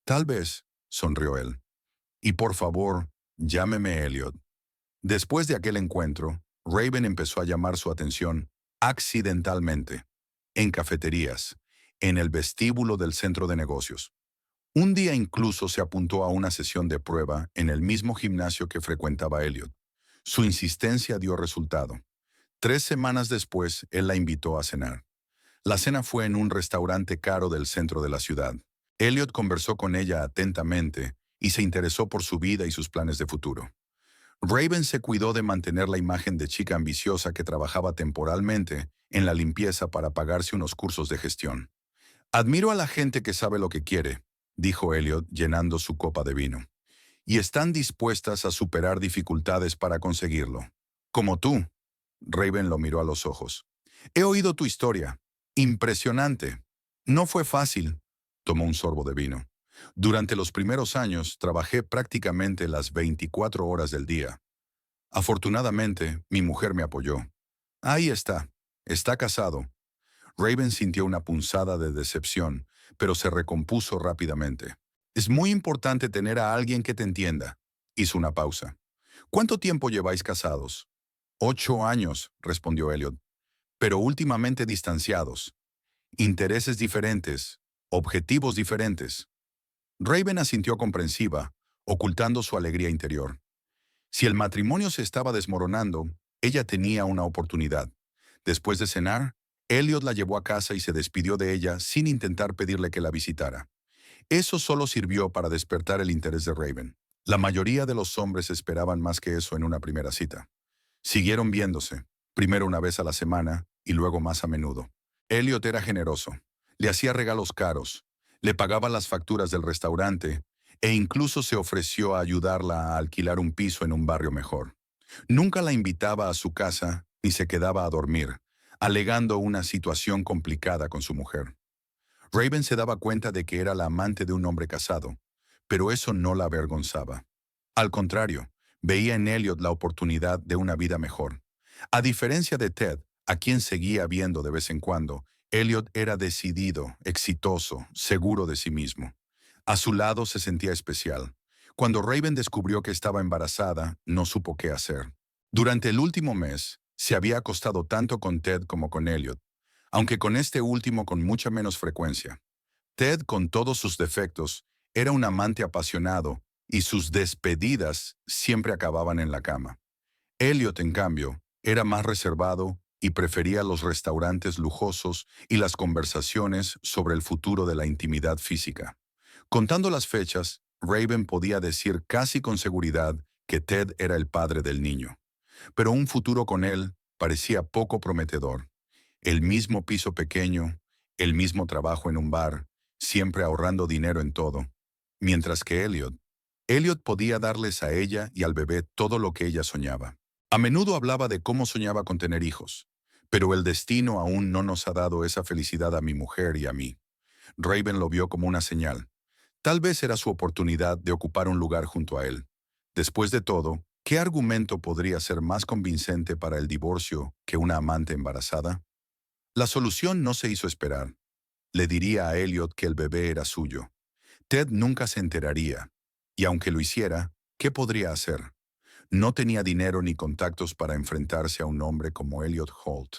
Tal vez, sonrió él. Y por favor, llámeme Elliot. Después de aquel encuentro, Raven empezó a llamar su atención, accidentalmente, en cafeterías, en el vestíbulo del centro de negocios. Un día incluso se apuntó a una sesión de prueba en el mismo gimnasio que frecuentaba Elliot. Su insistencia dio resultado. 3 semanas después, él la invitó a cenar. La cena fue en un restaurante caro del centro de la ciudad. Elliot conversó con ella atentamente y se interesó por su vida y sus planes de futuro. Raven se cuidó de mantener la imagen de chica ambiciosa que trabajaba temporalmente en la limpieza para pagarse unos cursos de gestión. Admiro a la gente que sabe lo que quiere, dijo Elliot llenando su copa de vino, y están dispuestas a superar dificultades para conseguirlo. Como tú. Raven lo miró a los ojos. He oído tu historia. Impresionante. No fue fácil. Tomó un sorbo de vino. Durante los primeros años trabajé prácticamente las 24 horas del día. Afortunadamente, mi mujer me apoyó. Ahí está. Está casado. Raven sintió una punzada de decepción, pero se recompuso rápidamente. Es muy importante tener a alguien que te entienda. Hizo una pausa. ¿Cuánto tiempo lleváis casados? 8 años, respondió Elliot, pero últimamente distanciados. Intereses diferentes, objetivos diferentes. Raven asintió comprensiva, ocultando su alegría interior. Si el matrimonio se estaba desmoronando, ella tenía una oportunidad. Después de cenar, Elliot la llevó a casa y se despidió de ella sin intentar pedirle que la visitara. Eso solo sirvió para despertar el interés de Raven. La mayoría de los hombres esperaban más que eso en una primera cita. Siguieron viéndose, primero una vez a la semana y luego más a menudo. Elliot era generoso, le hacía regalos caros, le pagaba las facturas del restaurante e incluso se ofreció a ayudarla a alquilar un piso en un barrio mejor. Nunca la invitaba a su casa ni se quedaba a dormir, alegando una situación complicada con su mujer. Raven se daba cuenta de que era la amante de un hombre casado, pero eso no la avergonzaba. Al contrario, veía en Elliot la oportunidad de una vida mejor. A diferencia de Ted, a quien seguía viendo de vez en cuando, Elliot era decidido, exitoso, seguro de sí mismo. A su lado se sentía especial. Cuando Raven descubrió que estaba embarazada, no supo qué hacer. Durante el último mes, se había acostado tanto con Ted como con Elliot, aunque con este último con mucha menos frecuencia. Ted, con todos sus defectos, era un amante apasionado y sus despedidas siempre acababan en la cama. Elliot, en cambio, era más reservado y prefería los restaurantes lujosos y las conversaciones sobre el futuro de la intimidad física. Contando las fechas, Raven podía decir casi con seguridad que Ted era el padre del niño. Pero un futuro con él parecía poco prometedor. El mismo piso pequeño, el mismo trabajo en un bar, siempre ahorrando dinero en todo. Mientras que Elliot podía darles a ella y al bebé todo lo que ella soñaba. A menudo hablaba de cómo soñaba con tener hijos, pero el destino aún no nos ha dado esa felicidad a mi mujer y a mí. Raven lo vio como una señal. Tal vez era su oportunidad de ocupar un lugar junto a él. Después de todo, ¿qué argumento podría ser más convincente para el divorcio que una amante embarazada? La solución no se hizo esperar. Le diría a Elliot que el bebé era suyo. Ted nunca se enteraría. Y aunque lo hiciera, ¿qué podría hacer? No tenía dinero ni contactos para enfrentarse a un hombre como Elliot Holt.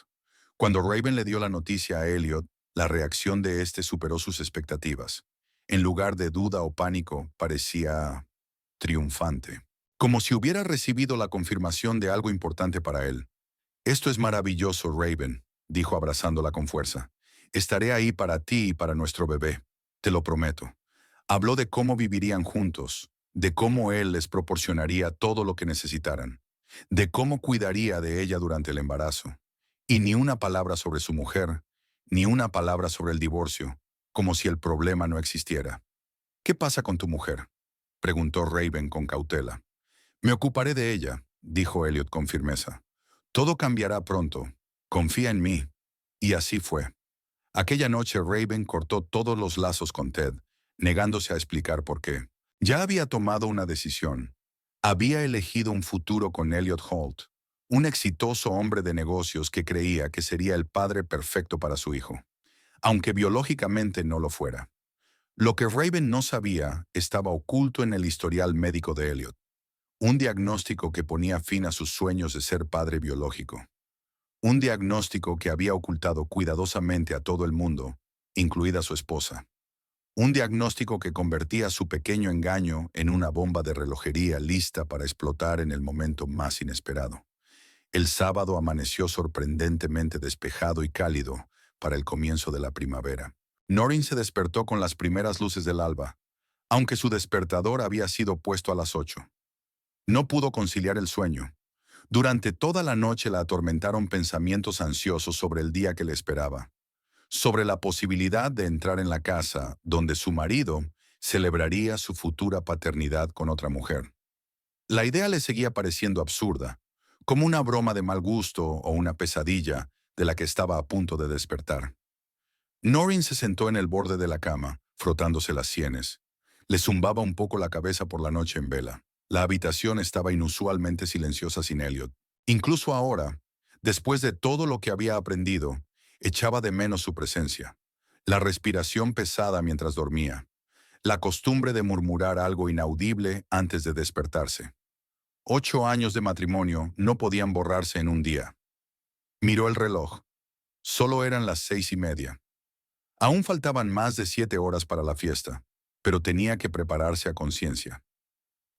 Cuando Raven le dio la noticia a Elliot, la reacción de éste superó sus expectativas. En lugar de duda o pánico, parecía triunfante. Como si hubiera recibido la confirmación de algo importante para él. «Esto es maravilloso, Raven», dijo abrazándola con fuerza. «Estaré ahí para ti y para nuestro bebé, te lo prometo». Habló de cómo vivirían juntos, de cómo él les proporcionaría todo lo que necesitaran, de cómo cuidaría de ella durante el embarazo. Y ni una palabra sobre su mujer, ni una palabra sobre el divorcio, como si el problema no existiera. «¿Qué pasa con tu mujer?», preguntó Raven con cautela. «Me ocuparé de ella», dijo Elliot con firmeza. «Todo cambiará pronto. Confía en mí». Y así fue. Aquella noche Raven cortó todos los lazos con Ted, negándose a explicar por qué. Ya había tomado una decisión. Había elegido un futuro con Elliot Holt, un exitoso hombre de negocios que creía que sería el padre perfecto para su hijo, aunque biológicamente no lo fuera. Lo que Raven no sabía estaba oculto en el historial médico de Elliot, un diagnóstico que ponía fin a sus sueños de ser padre biológico. Un diagnóstico que había ocultado cuidadosamente a todo el mundo, incluida su esposa. Un diagnóstico que convertía su pequeño engaño en una bomba de relojería lista para explotar en el momento más inesperado. El sábado amaneció sorprendentemente despejado y cálido para el comienzo de la primavera. Noreen se despertó con las primeras luces del alba, aunque su despertador había sido puesto a las 8. No pudo conciliar el sueño. Durante toda la noche la atormentaron pensamientos ansiosos sobre el día que le esperaba, sobre la posibilidad de entrar en la casa donde su marido celebraría su futura paternidad con otra mujer. La idea le seguía pareciendo absurda, como una broma de mal gusto o una pesadilla de la que estaba a punto de despertar. Noreen se sentó en el borde de la cama, frotándose las sienes. Le zumbaba un poco la cabeza por la noche en vela. La habitación estaba inusualmente silenciosa sin Elliot. Incluso ahora, después de todo lo que había aprendido, Echaba de menos su presencia, la respiración pesada mientras dormía, la costumbre de murmurar algo inaudible antes de despertarse. 8 años de matrimonio no podían borrarse en un día. Miró el reloj. Solo eran las 6:30. Aún faltaban más de 7 horas para la fiesta, pero tenía que prepararse a conciencia.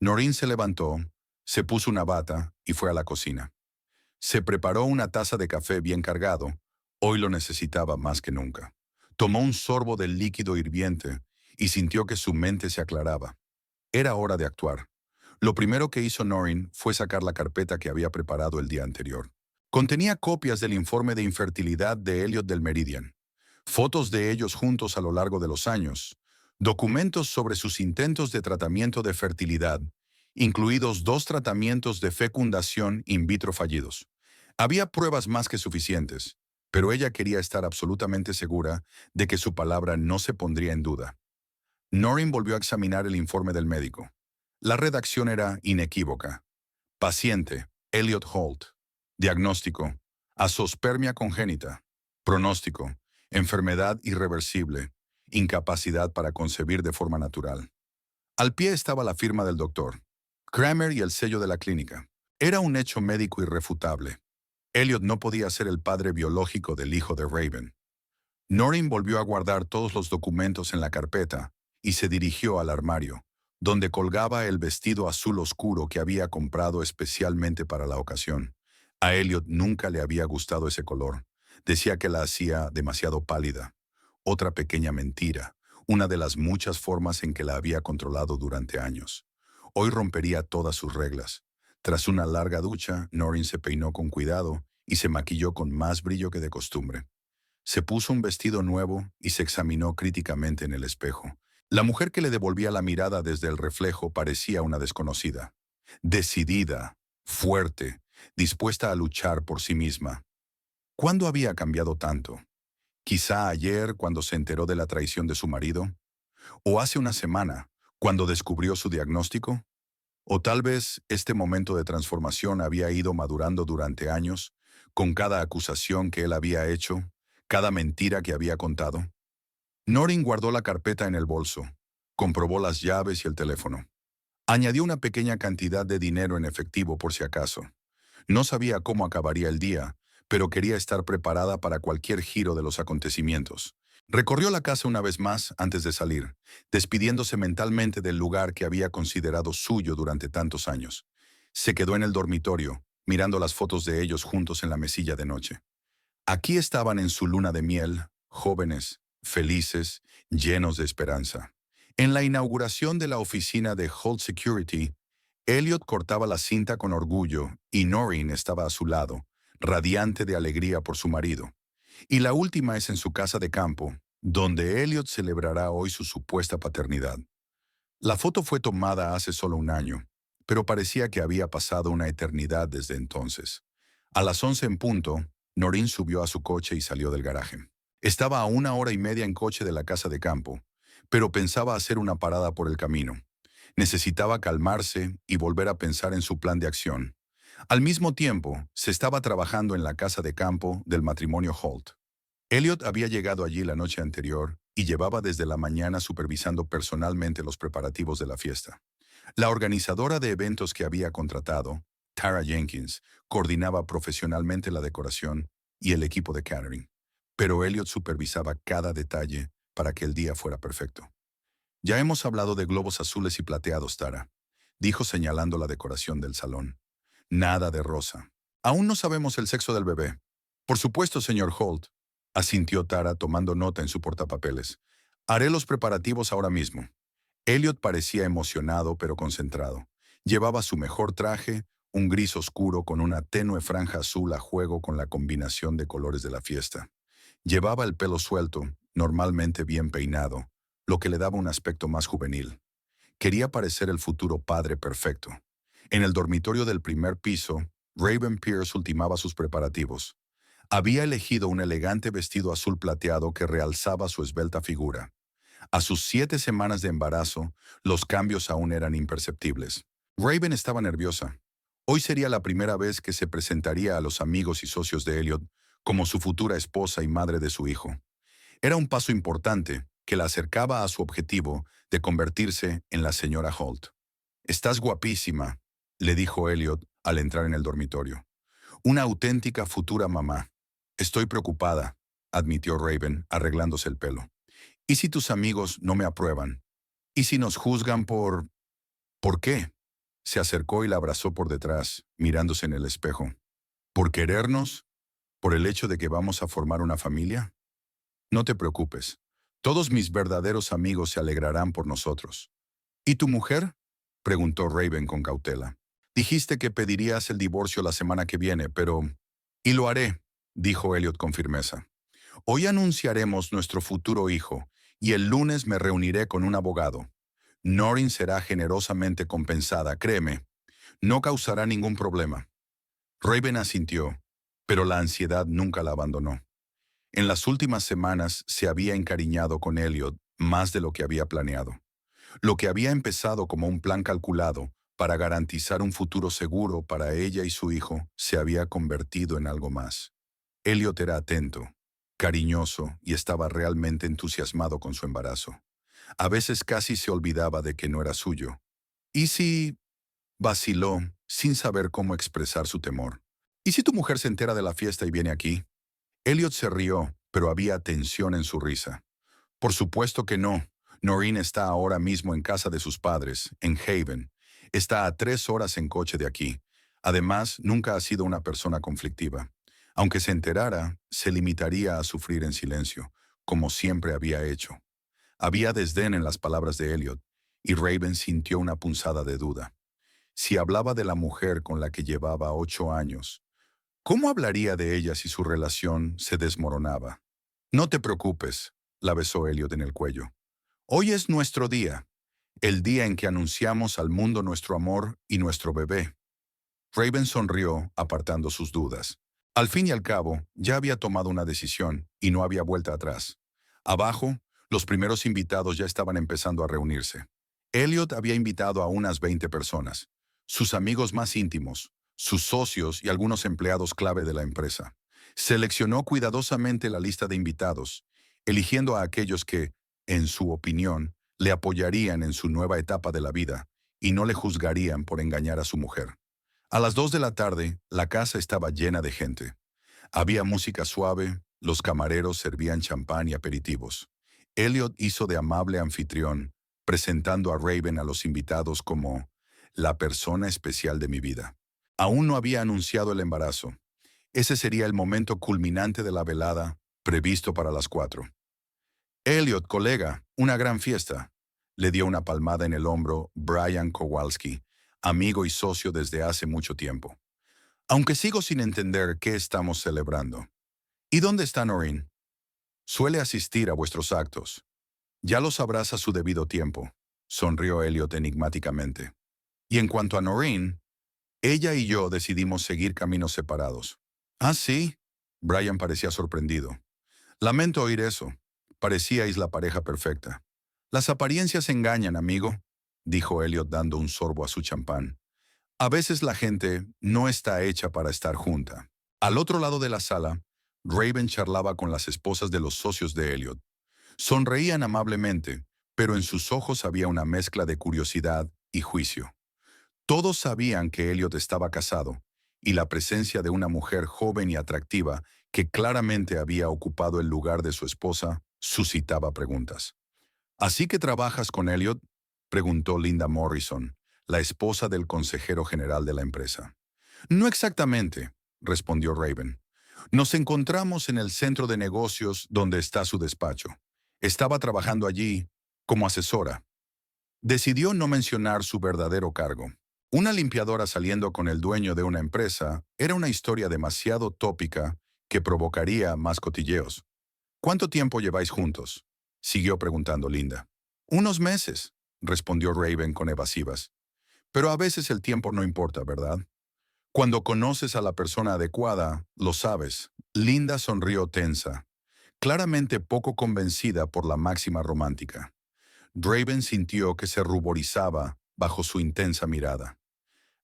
Noreen se levantó, se puso una bata y fue a la cocina. Se preparó una taza de café bien cargado. Hoy lo necesitaba más que nunca. Tomó un sorbo del líquido hirviente y sintió que su mente se aclaraba. Era hora de actuar. Lo primero que hizo Noreen fue sacar la carpeta que había preparado el día anterior. Contenía copias del informe de infertilidad de Elliot del Meridian, fotos de ellos juntos a lo largo de los años, documentos sobre sus intentos de tratamiento de fertilidad, incluidos 2 tratamientos de fecundación in vitro fallidos. Había pruebas más que suficientes, pero ella quería estar absolutamente segura de que su palabra no se pondría en duda. Noreen volvió a examinar el informe del médico. La redacción era inequívoca. Paciente, Elliot Holt. Diagnóstico, azospermia congénita. Pronóstico, enfermedad irreversible, incapacidad para concebir de forma natural. Al pie estaba la firma del doctor, Kramer y el sello de la clínica. Era un hecho médico irrefutable. Elliot no podía ser el padre biológico del hijo de Raven. Noreen volvió a guardar todos los documentos en la carpeta y se dirigió al armario, donde colgaba el vestido azul oscuro que había comprado especialmente para la ocasión. A Elliot nunca le había gustado ese color. Decía que la hacía demasiado pálida. Otra pequeña mentira, una de las muchas formas en que la había controlado durante años. Hoy rompería todas sus reglas. Tras una larga ducha, Noreen se peinó con cuidado y se maquilló con más brillo que de costumbre. Se puso un vestido nuevo y se examinó críticamente en el espejo. La mujer que le devolvía la mirada desde el reflejo parecía una desconocida. Decidida, fuerte, dispuesta a luchar por sí misma. ¿Cuándo había cambiado tanto? Quizá ayer, cuando se enteró de la traición de su marido, o hace una semana, cuando descubrió su diagnóstico, o tal vez este momento de transformación había ido madurando durante años, con cada acusación que él había hecho, cada mentira que había contado. Noreen guardó la carpeta en el bolso, comprobó las llaves y el teléfono. Añadió una pequeña cantidad de dinero en efectivo por si acaso. No sabía cómo acabaría el día, pero quería estar preparada para cualquier giro de los acontecimientos. Recorrió la casa una vez más antes de salir, despidiéndose mentalmente del lugar que había considerado suyo durante tantos años. Se quedó en el dormitorio, mirando las fotos de ellos juntos en la mesilla de noche. Aquí estaban en su luna de miel, jóvenes, felices, llenos de esperanza. En la inauguración de la oficina de Holt Security, Elliot cortaba la cinta con orgullo y Noreen estaba a su lado, radiante de alegría por su marido. Y la última es en su casa de campo, donde Elliot celebrará hoy su supuesta paternidad. La foto fue tomada hace solo un año, pero parecía que había pasado una eternidad desde entonces. A las 11 en punto, Noreen subió a su coche y salió del garaje. Estaba a 1 hora y media en coche de la casa de campo, pero pensaba hacer una parada por el camino. Necesitaba calmarse y volver a pensar en su plan de acción. Al mismo tiempo, se estaba trabajando en la casa de campo del matrimonio Holt. Elliot había llegado allí la noche anterior y llevaba desde la mañana supervisando personalmente los preparativos de la fiesta. La organizadora de eventos que había contratado, Tara Jenkins, coordinaba profesionalmente la decoración y el equipo de catering, pero Elliot supervisaba cada detalle para que el día fuera perfecto. Ya hemos hablado de globos azules y plateados, Tara, dijo señalando la decoración del salón. Nada de rosa. Aún no sabemos el sexo del bebé. Por supuesto, señor Holt, asintió Tara tomando nota en su portapapeles. Haré los preparativos ahora mismo. Elliot parecía emocionado pero concentrado. Llevaba su mejor traje, un gris oscuro con una tenue franja azul a juego con la combinación de colores de la fiesta. Llevaba el pelo suelto, normalmente bien peinado, lo que le daba un aspecto más juvenil. Quería parecer el futuro padre perfecto. En el dormitorio del primer piso, Raven Pierce ultimaba sus preparativos. Había elegido un elegante vestido azul plateado que realzaba su esbelta figura. A sus 7 semanas de embarazo, los cambios aún eran imperceptibles. Raven estaba nerviosa. Hoy sería la primera vez que se presentaría a los amigos y socios de Elliot como su futura esposa y madre de su hijo. Era un paso importante que la acercaba a su objetivo de convertirse en la señora Holt. «Estás guapísima», le dijo Elliot al entrar en el dormitorio. «Una auténtica futura mamá». «Estoy preocupada», admitió Raven, arreglándose el pelo. «¿Y si tus amigos no me aprueban? ¿Y si nos juzgan por...?» «¿Por qué?». Se acercó y la abrazó por detrás, mirándose en el espejo. «¿Por querernos? ¿Por el hecho de que vamos a formar una familia? No te preocupes. Todos mis verdaderos amigos se alegrarán por nosotros». «¿Y tu mujer?», preguntó Raven con cautela. «Dijiste que pedirías el divorcio la semana que viene, pero...». «Y lo haré», dijo Elliot con firmeza. «Hoy anunciaremos nuestro futuro hijo, y el lunes me reuniré con un abogado. Noreen será generosamente compensada, créeme. No causará ningún problema». Raven asintió, pero la ansiedad nunca la abandonó. En las últimas semanas se había encariñado con Elliot más de lo que había planeado. Lo que había empezado como un plan calculado para garantizar un futuro seguro para ella y su hijo se había convertido en algo más. Elliot era atento, cariñoso y estaba realmente entusiasmado con su embarazo. A veces casi se olvidaba de que no era suyo. ¿Y si...? Vaciló, sin saber cómo expresar su temor. ¿Y si tu mujer se entera de la fiesta y viene aquí? Elliot se rió, pero había tensión en su risa. Por supuesto que no. Noreen está ahora mismo en casa de sus padres, en Haven. Está a 3 horas en coche de aquí. Además, nunca ha sido una persona conflictiva. Aunque se enterara, se limitaría a sufrir en silencio, como siempre había hecho. Había desdén en las palabras de Elliot, y Raven sintió una punzada de duda. Si hablaba de la mujer con la que llevaba 8 años, ¿cómo hablaría de ella si su relación se desmoronaba? «No te preocupes», la besó Elliot en el cuello. «Hoy es nuestro día, el día en que anunciamos al mundo nuestro amor y nuestro bebé». Raven sonrió, apartando sus dudas. Al fin y al cabo, ya había tomado una decisión y no había vuelta atrás. Abajo, los primeros invitados ya estaban empezando a reunirse. Elliot había invitado a unas 20 personas, sus amigos más íntimos, sus socios y algunos empleados clave de la empresa. Seleccionó cuidadosamente la lista de invitados, eligiendo a aquellos que, en su opinión, le apoyarían en su nueva etapa de la vida y no le juzgarían por engañar a su mujer. A las 2 de la tarde, la casa estaba llena de gente. Había música suave, los camareros servían champán y aperitivos. Elliot hizo de amable anfitrión, presentando a Raven a los invitados como la persona especial de mi vida. Aún no había anunciado el embarazo. Ese sería el momento culminante de la velada, previsto para las 4. «Elliot, colega, una gran fiesta», le dio una palmada en el hombro Brian Kowalski, amigo y socio desde hace mucho tiempo. «Aunque sigo sin entender qué estamos celebrando». «¿Y dónde está Noreen?» «Suele asistir a vuestros actos». «Ya lo sabrás a su debido tiempo», sonrió Elliot enigmáticamente. «Y en cuanto a Noreen, ella y yo decidimos seguir caminos separados». «¿Ah, sí?». Brian parecía sorprendido. «Lamento oír eso. Parecíais la pareja perfecta». «Las apariencias engañan, amigo», dijo Elliot dando un sorbo a su champán. «A veces la gente no está hecha para estar junta». Al otro lado de la sala, Raven charlaba con las esposas de los socios de Elliot. Sonreían amablemente, pero en sus ojos había una mezcla de curiosidad y juicio. Todos sabían que Elliot estaba casado, y la presencia de una mujer joven y atractiva que claramente había ocupado el lugar de su esposa suscitaba preguntas. «¿Así que trabajas con Elliot?», preguntó Linda Morrison, la esposa del consejero general de la empresa. «No exactamente», respondió Raven. «Nos encontramos en el centro de negocios donde está su despacho. Estaba trabajando allí como asesora». Decidió no mencionar su verdadero cargo. Una limpiadora saliendo con el dueño de una empresa era una historia demasiado tópica que provocaría más cotilleos. «¿Cuánto tiempo lleváis juntos?», siguió preguntando Linda. «Unos meses», respondió Raven con evasivas. «Pero a veces el tiempo no importa, ¿verdad? Cuando conoces a la persona adecuada, lo sabes». Linda sonrió tensa, claramente poco convencida por la máxima romántica. Raven sintió que se ruborizaba bajo su intensa mirada.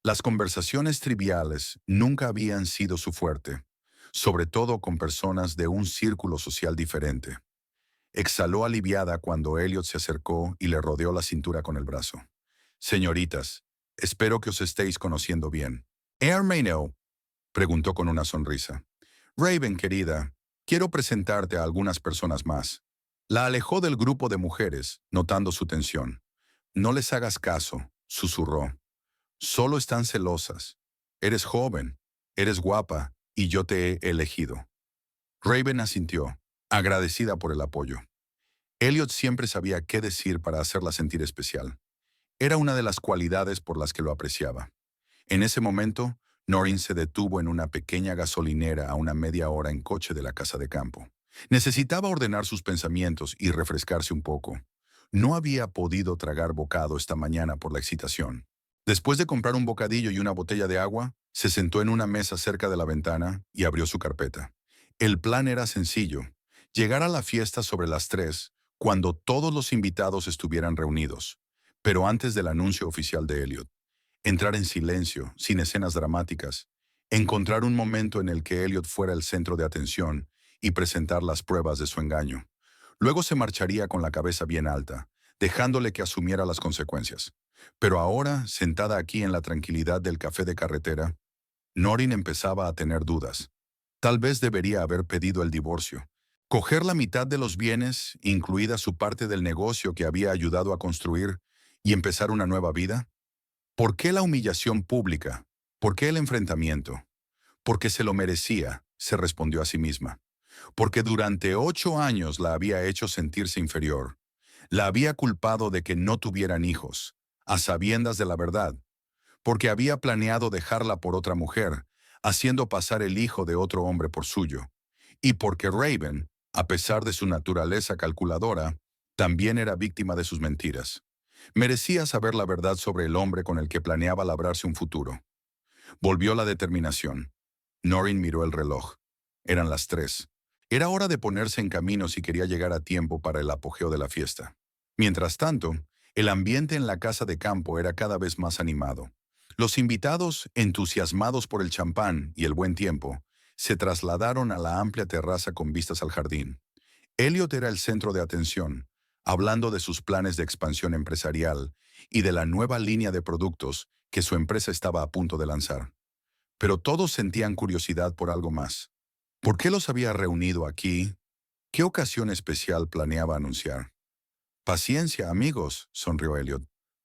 Las conversaciones triviales nunca habían sido su fuerte. sobre todo con personas de un círculo social diferente. Exhaló aliviada cuando Elliot se acercó y le rodeó la cintura con el brazo. Señoritas, espero que os estéis conociendo bien. Hermano, preguntó con una sonrisa. Raven, querida, quiero presentarte a algunas personas más. La alejó del grupo de mujeres, notando su tensión. No les hagas caso, susurró. Solo están celosas. Eres joven, eres guapa, y yo te he elegido. Raven asintió, agradecida por el apoyo. Elliot siempre sabía qué decir para hacerla sentir especial. Era una de las cualidades por las que lo apreciaba. En ese momento, Noreen se detuvo en una pequeña gasolinera a una media hora en coche de la casa de campo. Necesitaba ordenar sus pensamientos y refrescarse un poco. No había podido tragar bocado esta mañana por la excitación. Después de comprar un bocadillo y una botella de agua, se sentó en una mesa cerca de la ventana y abrió su carpeta. El plan era sencillo: llegar a la fiesta sobre las 3, cuando todos los invitados estuvieran reunidos, pero antes del anuncio oficial de Elliot. Entrar en silencio, sin escenas dramáticas, encontrar un momento en el que Elliot fuera el centro de atención y presentar las pruebas de su engaño. Luego se marcharía con la cabeza bien alta, dejándole que asumiera las consecuencias. Pero ahora, sentada aquí en la tranquilidad del café de carretera, Noreen empezaba a tener dudas. Tal vez debería haber pedido el divorcio. Coger la mitad de los bienes, incluida su parte del negocio que había ayudado a construir, y empezar una nueva vida. ¿Por qué la humillación pública? ¿Por qué el enfrentamiento? Porque se lo merecía, se respondió a sí misma. Porque durante 8 años la había hecho sentirse inferior. La había culpado de que no tuvieran hijos, a sabiendas de la verdad. Porque había planeado dejarla por otra mujer, haciendo pasar el hijo de otro hombre por suyo. Y porque Raven, a pesar de su naturaleza calculadora, también era víctima de sus mentiras. Merecía saber la verdad sobre el hombre con el que planeaba labrarse un futuro. Volvió la determinación. Noreen miró el reloj. Eran las 3. Era hora de ponerse en camino si quería llegar a tiempo para el apogeo de la fiesta. Mientras tanto, el ambiente en la casa de campo era cada vez más animado. Los invitados, entusiasmados por el champán y el buen tiempo, se trasladaron a la amplia terraza con vistas al jardín. Elliot era el centro de atención, hablando de sus planes de expansión empresarial y de la nueva línea de productos que su empresa estaba a punto de lanzar. Pero todos sentían curiosidad por algo más. ¿Por qué los había reunido aquí? ¿Qué ocasión especial planeaba anunciar? Paciencia, amigos, sonrió Elliot.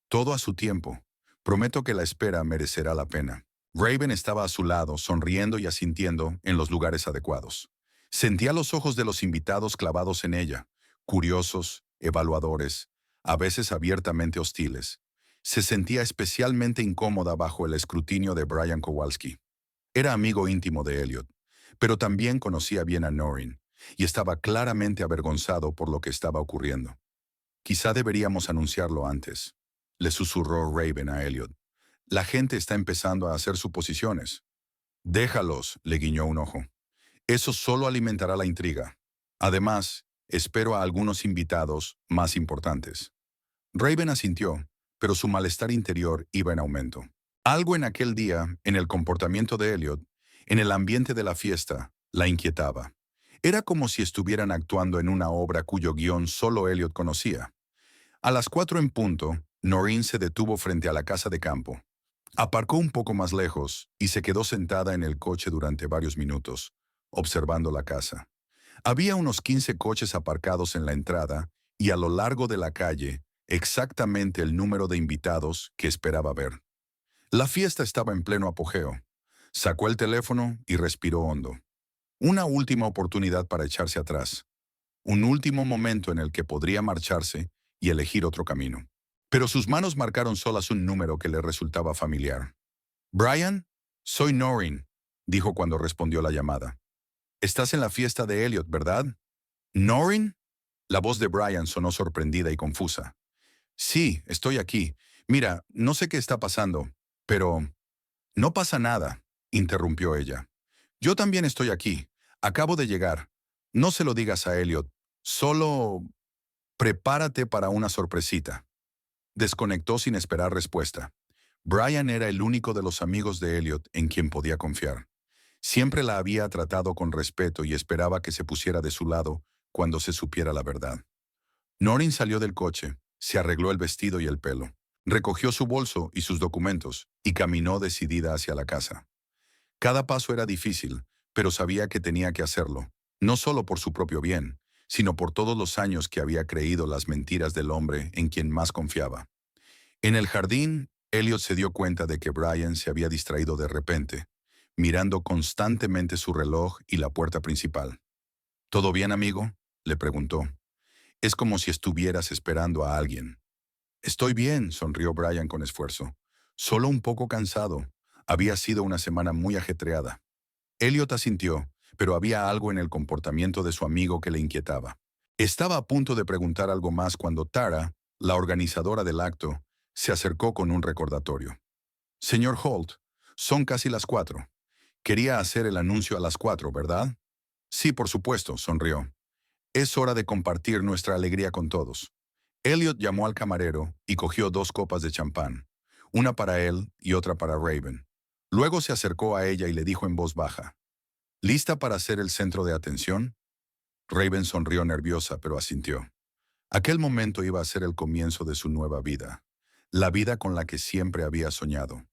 Todo a su tiempo. Prometo que la espera merecerá la pena. Raven estaba a su lado, sonriendo y asintiendo en los lugares adecuados. Sentía los ojos de los invitados clavados en ella, curiosos, evaluadores, a veces abiertamente hostiles. Se sentía especialmente incómoda bajo el escrutinio de Brian Kowalski. Era amigo íntimo de Elliot, pero también conocía bien a Noreen, y estaba claramente avergonzado por lo que estaba ocurriendo. Quizá deberíamos anunciarlo antes, le susurró Raven a Elliot. La gente está empezando a hacer suposiciones. Déjalos, le guiñó un ojo. Eso solo alimentará la intriga. Además, espero a algunos invitados más importantes. Raven asintió, pero su malestar interior iba en aumento. Algo en aquel día, en el comportamiento de Elliot, en el ambiente de la fiesta, la inquietaba. Era como si estuvieran actuando en una obra cuyo guión solo Elliot conocía. A las 4 en punto, Noreen se detuvo frente a la casa de campo. Aparcó un poco más lejos y se quedó sentada en el coche durante varios minutos, observando la casa. Había unos 15 coches aparcados en la entrada y a lo largo de la calle, exactamente el número de invitados que esperaba ver. La fiesta estaba en pleno apogeo. Sacó el teléfono y respiró hondo. Una última oportunidad para echarse atrás. Un último momento en el que podría marcharse y elegir otro camino. Pero sus manos marcaron solas un número que le resultaba familiar. «Brian, soy Noreen», dijo cuando respondió la llamada. «Estás en la fiesta de Elliot, ¿verdad?» «¿Noreen?» La voz de Brian sonó sorprendida y confusa. «Sí, estoy aquí. Mira, no sé qué está pasando, pero...» «No pasa nada», interrumpió ella. «Yo también estoy aquí. Acabo de llegar. No se lo digas a Elliot. Solo... prepárate para una sorpresita». Desconectó sin esperar respuesta. Brian era el único de los amigos de Elliot en quien podía confiar. Siempre la había tratado con respeto y esperaba que se pusiera de su lado cuando se supiera la verdad. Noreen salió del coche, se arregló el vestido y el pelo, recogió su bolso y sus documentos y caminó decidida hacia la casa. Cada paso era difícil, pero sabía que tenía que hacerlo, no solo por su propio bien, sino por todos los años que había creído las mentiras del hombre en quien más confiaba. En el jardín, Elliot se dio cuenta de que Brian se había distraído de repente, mirando constantemente su reloj y la puerta principal. ¿Todo bien, amigo?, le preguntó. Es como si estuvieras esperando a alguien. Estoy bien, sonrió Brian con esfuerzo. Solo un poco cansado. Había sido una semana muy ajetreada. Elliot asintió, pero había algo en el comportamiento de su amigo que le inquietaba. Estaba a punto de preguntar algo más cuando Tara, la organizadora del acto, se acercó con un recordatorio. Señor Holt, son casi las 4. Quería hacer el anuncio a las 4, ¿verdad? Sí, por supuesto, sonrió. Es hora de compartir nuestra alegría con todos. Elliot llamó al camarero y cogió 2 copas de champán, una para él y otra para Raven. Luego se acercó a ella y le dijo en voz baja, ¿lista para ser el centro de atención? Raven sonrió nerviosa, pero asintió. Aquel momento iba a ser el comienzo de su nueva vida, la vida con la que siempre había soñado.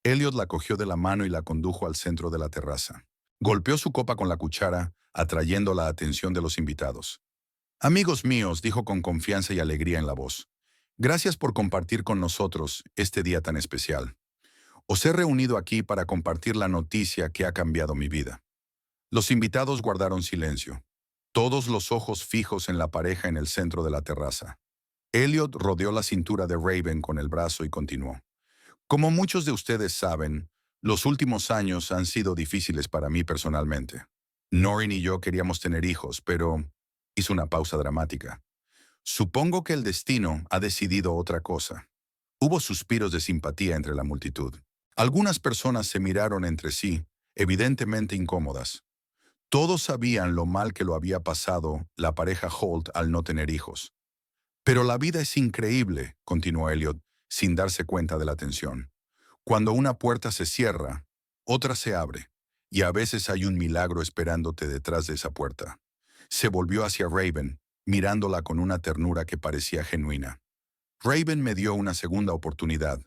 Elliot la cogió de la mano y la condujo al centro de la terraza. Golpeó su copa con la cuchara, atrayendo la atención de los invitados. Amigos míos, dijo con confianza y alegría en la voz, gracias por compartir con nosotros este día tan especial. Os he reunido aquí para compartir la noticia que ha cambiado mi vida. Los invitados guardaron silencio, todos los ojos fijos en la pareja en el centro de la terraza. Elliot rodeó la cintura de Raven con el brazo y continuó. Como muchos de ustedes saben, los últimos años han sido difíciles para mí personalmente. Noreen y yo queríamos tener hijos, pero hizo una pausa dramática. Supongo que el destino ha decidido otra cosa. Hubo suspiros de simpatía entre la multitud. Algunas personas se miraron entre sí, evidentemente incómodas. Todos sabían lo mal que lo había pasado la pareja Holt al no tener hijos. Pero la vida es increíble, continuó Elliot, sin darse cuenta de la tensión. Cuando una puerta se cierra, otra se abre, y a veces hay un milagro esperándote detrás de esa puerta. Se volvió hacia Raven, mirándola con una ternura que parecía genuina. Raven me dio una segunda oportunidad.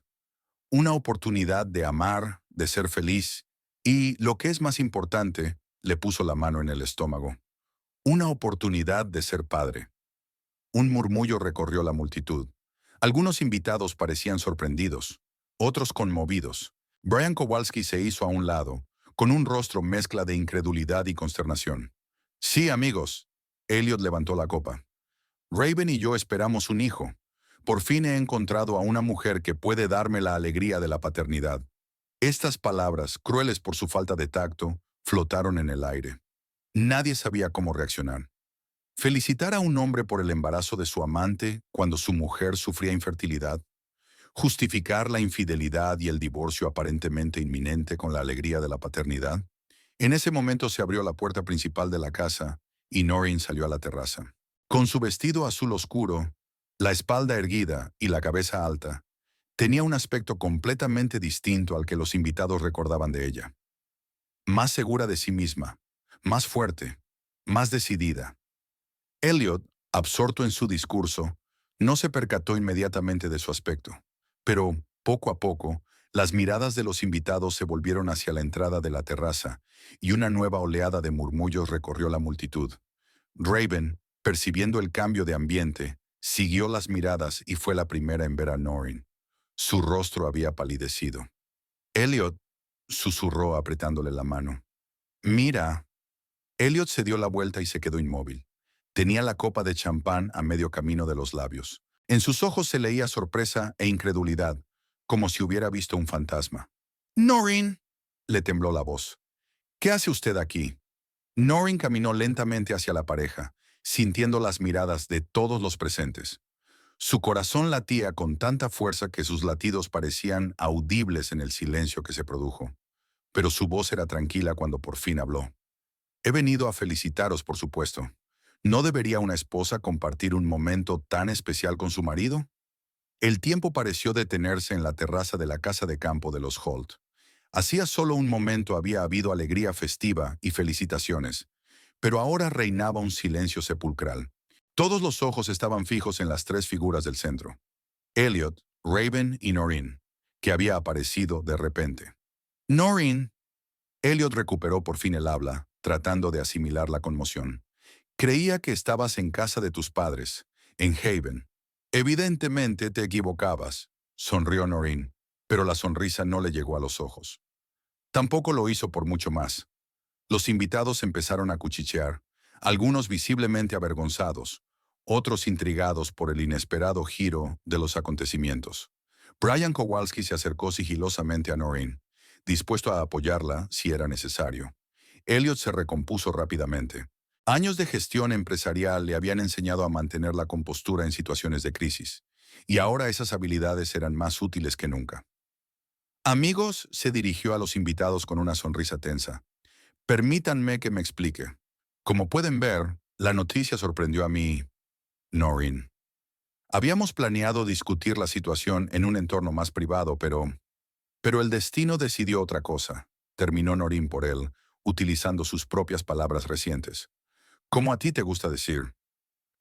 Una oportunidad de amar, de ser feliz, y, lo que es más importante, le puso la mano en el estómago. Una oportunidad de ser padre. Un murmullo recorrió la multitud. Algunos invitados parecían sorprendidos, otros conmovidos. Brian Kowalski se hizo a un lado, con un rostro mezcla de incredulidad y consternación. Sí, amigos. Elliot levantó la copa. Raven y yo esperamos un hijo. Por fin he encontrado a una mujer que puede darme la alegría de la paternidad. Estas palabras, crueles por su falta de tacto, flotaron en el aire. Nadie sabía cómo reaccionar. Felicitar a un hombre por el embarazo de su amante cuando su mujer sufría infertilidad. Justificar la infidelidad y el divorcio aparentemente inminente con la alegría de la paternidad. En ese momento se abrió la puerta principal de la casa y Noreen salió a la terraza. Con su vestido azul oscuro, la espalda erguida y la cabeza alta, tenía un aspecto completamente distinto al que los invitados recordaban de ella. Más segura de sí misma, más fuerte, más decidida. Elliot, absorto en su discurso, no se percató inmediatamente de su aspecto, pero, poco a poco, las miradas de los invitados se volvieron hacia la entrada de la terraza y una nueva oleada de murmullos recorrió la multitud. Raven, percibiendo el cambio de ambiente, siguió las miradas y fue la primera en ver a Noreen. Su rostro había palidecido. Elliot, susurró apretándole la mano. Mira. Elliot se dio la vuelta y se quedó inmóvil. Tenía la copa de champán a medio camino de los labios. En sus ojos se leía sorpresa e incredulidad, como si hubiera visto un fantasma. «Noreen», le tembló la voz. «¿Qué hace usted aquí?» Noreen caminó lentamente hacia la pareja, sintiendo las miradas de todos los presentes. Su corazón latía con tanta fuerza que sus latidos parecían audibles en el silencio que se produjo. Pero su voz era tranquila cuando por fin habló. «He venido a felicitaros, por supuesto. ¿No debería una esposa compartir un momento tan especial con su marido?» El tiempo pareció detenerse en la terraza de la casa de campo de los Holt. Hacía solo un momento había habido alegría festiva y felicitaciones, pero ahora reinaba un silencio sepulcral. Todos los ojos estaban fijos en las tres figuras del centro: Elliot, Raven y Noreen, que había aparecido de repente. Noreen. Elliot recuperó por fin el habla, tratando de asimilar la conmoción. Creía que estabas en casa de tus padres, en Haven. Evidentemente te equivocabas, sonrió Noreen, pero la sonrisa no le llegó a los ojos. Tampoco lo hizo por mucho más. Los invitados empezaron a cuchichear, algunos visiblemente avergonzados, otros intrigados por el inesperado giro de los acontecimientos. Brian Kowalski se acercó sigilosamente a Noreen, dispuesto a apoyarla si era necesario. Elliot se recompuso rápidamente. Años de gestión empresarial le habían enseñado a mantener la compostura en situaciones de crisis, y ahora esas habilidades eran más útiles que nunca. Amigos, se dirigió a los invitados con una sonrisa tensa. Permítanme que me explique. Como pueden ver, la noticia sorprendió a mí, Noreen. Habíamos planeado discutir la situación en un entorno más privado, pero el destino decidió otra cosa. Terminó Noreen por él, utilizando sus propias palabras recientes. Como a ti te gusta decir.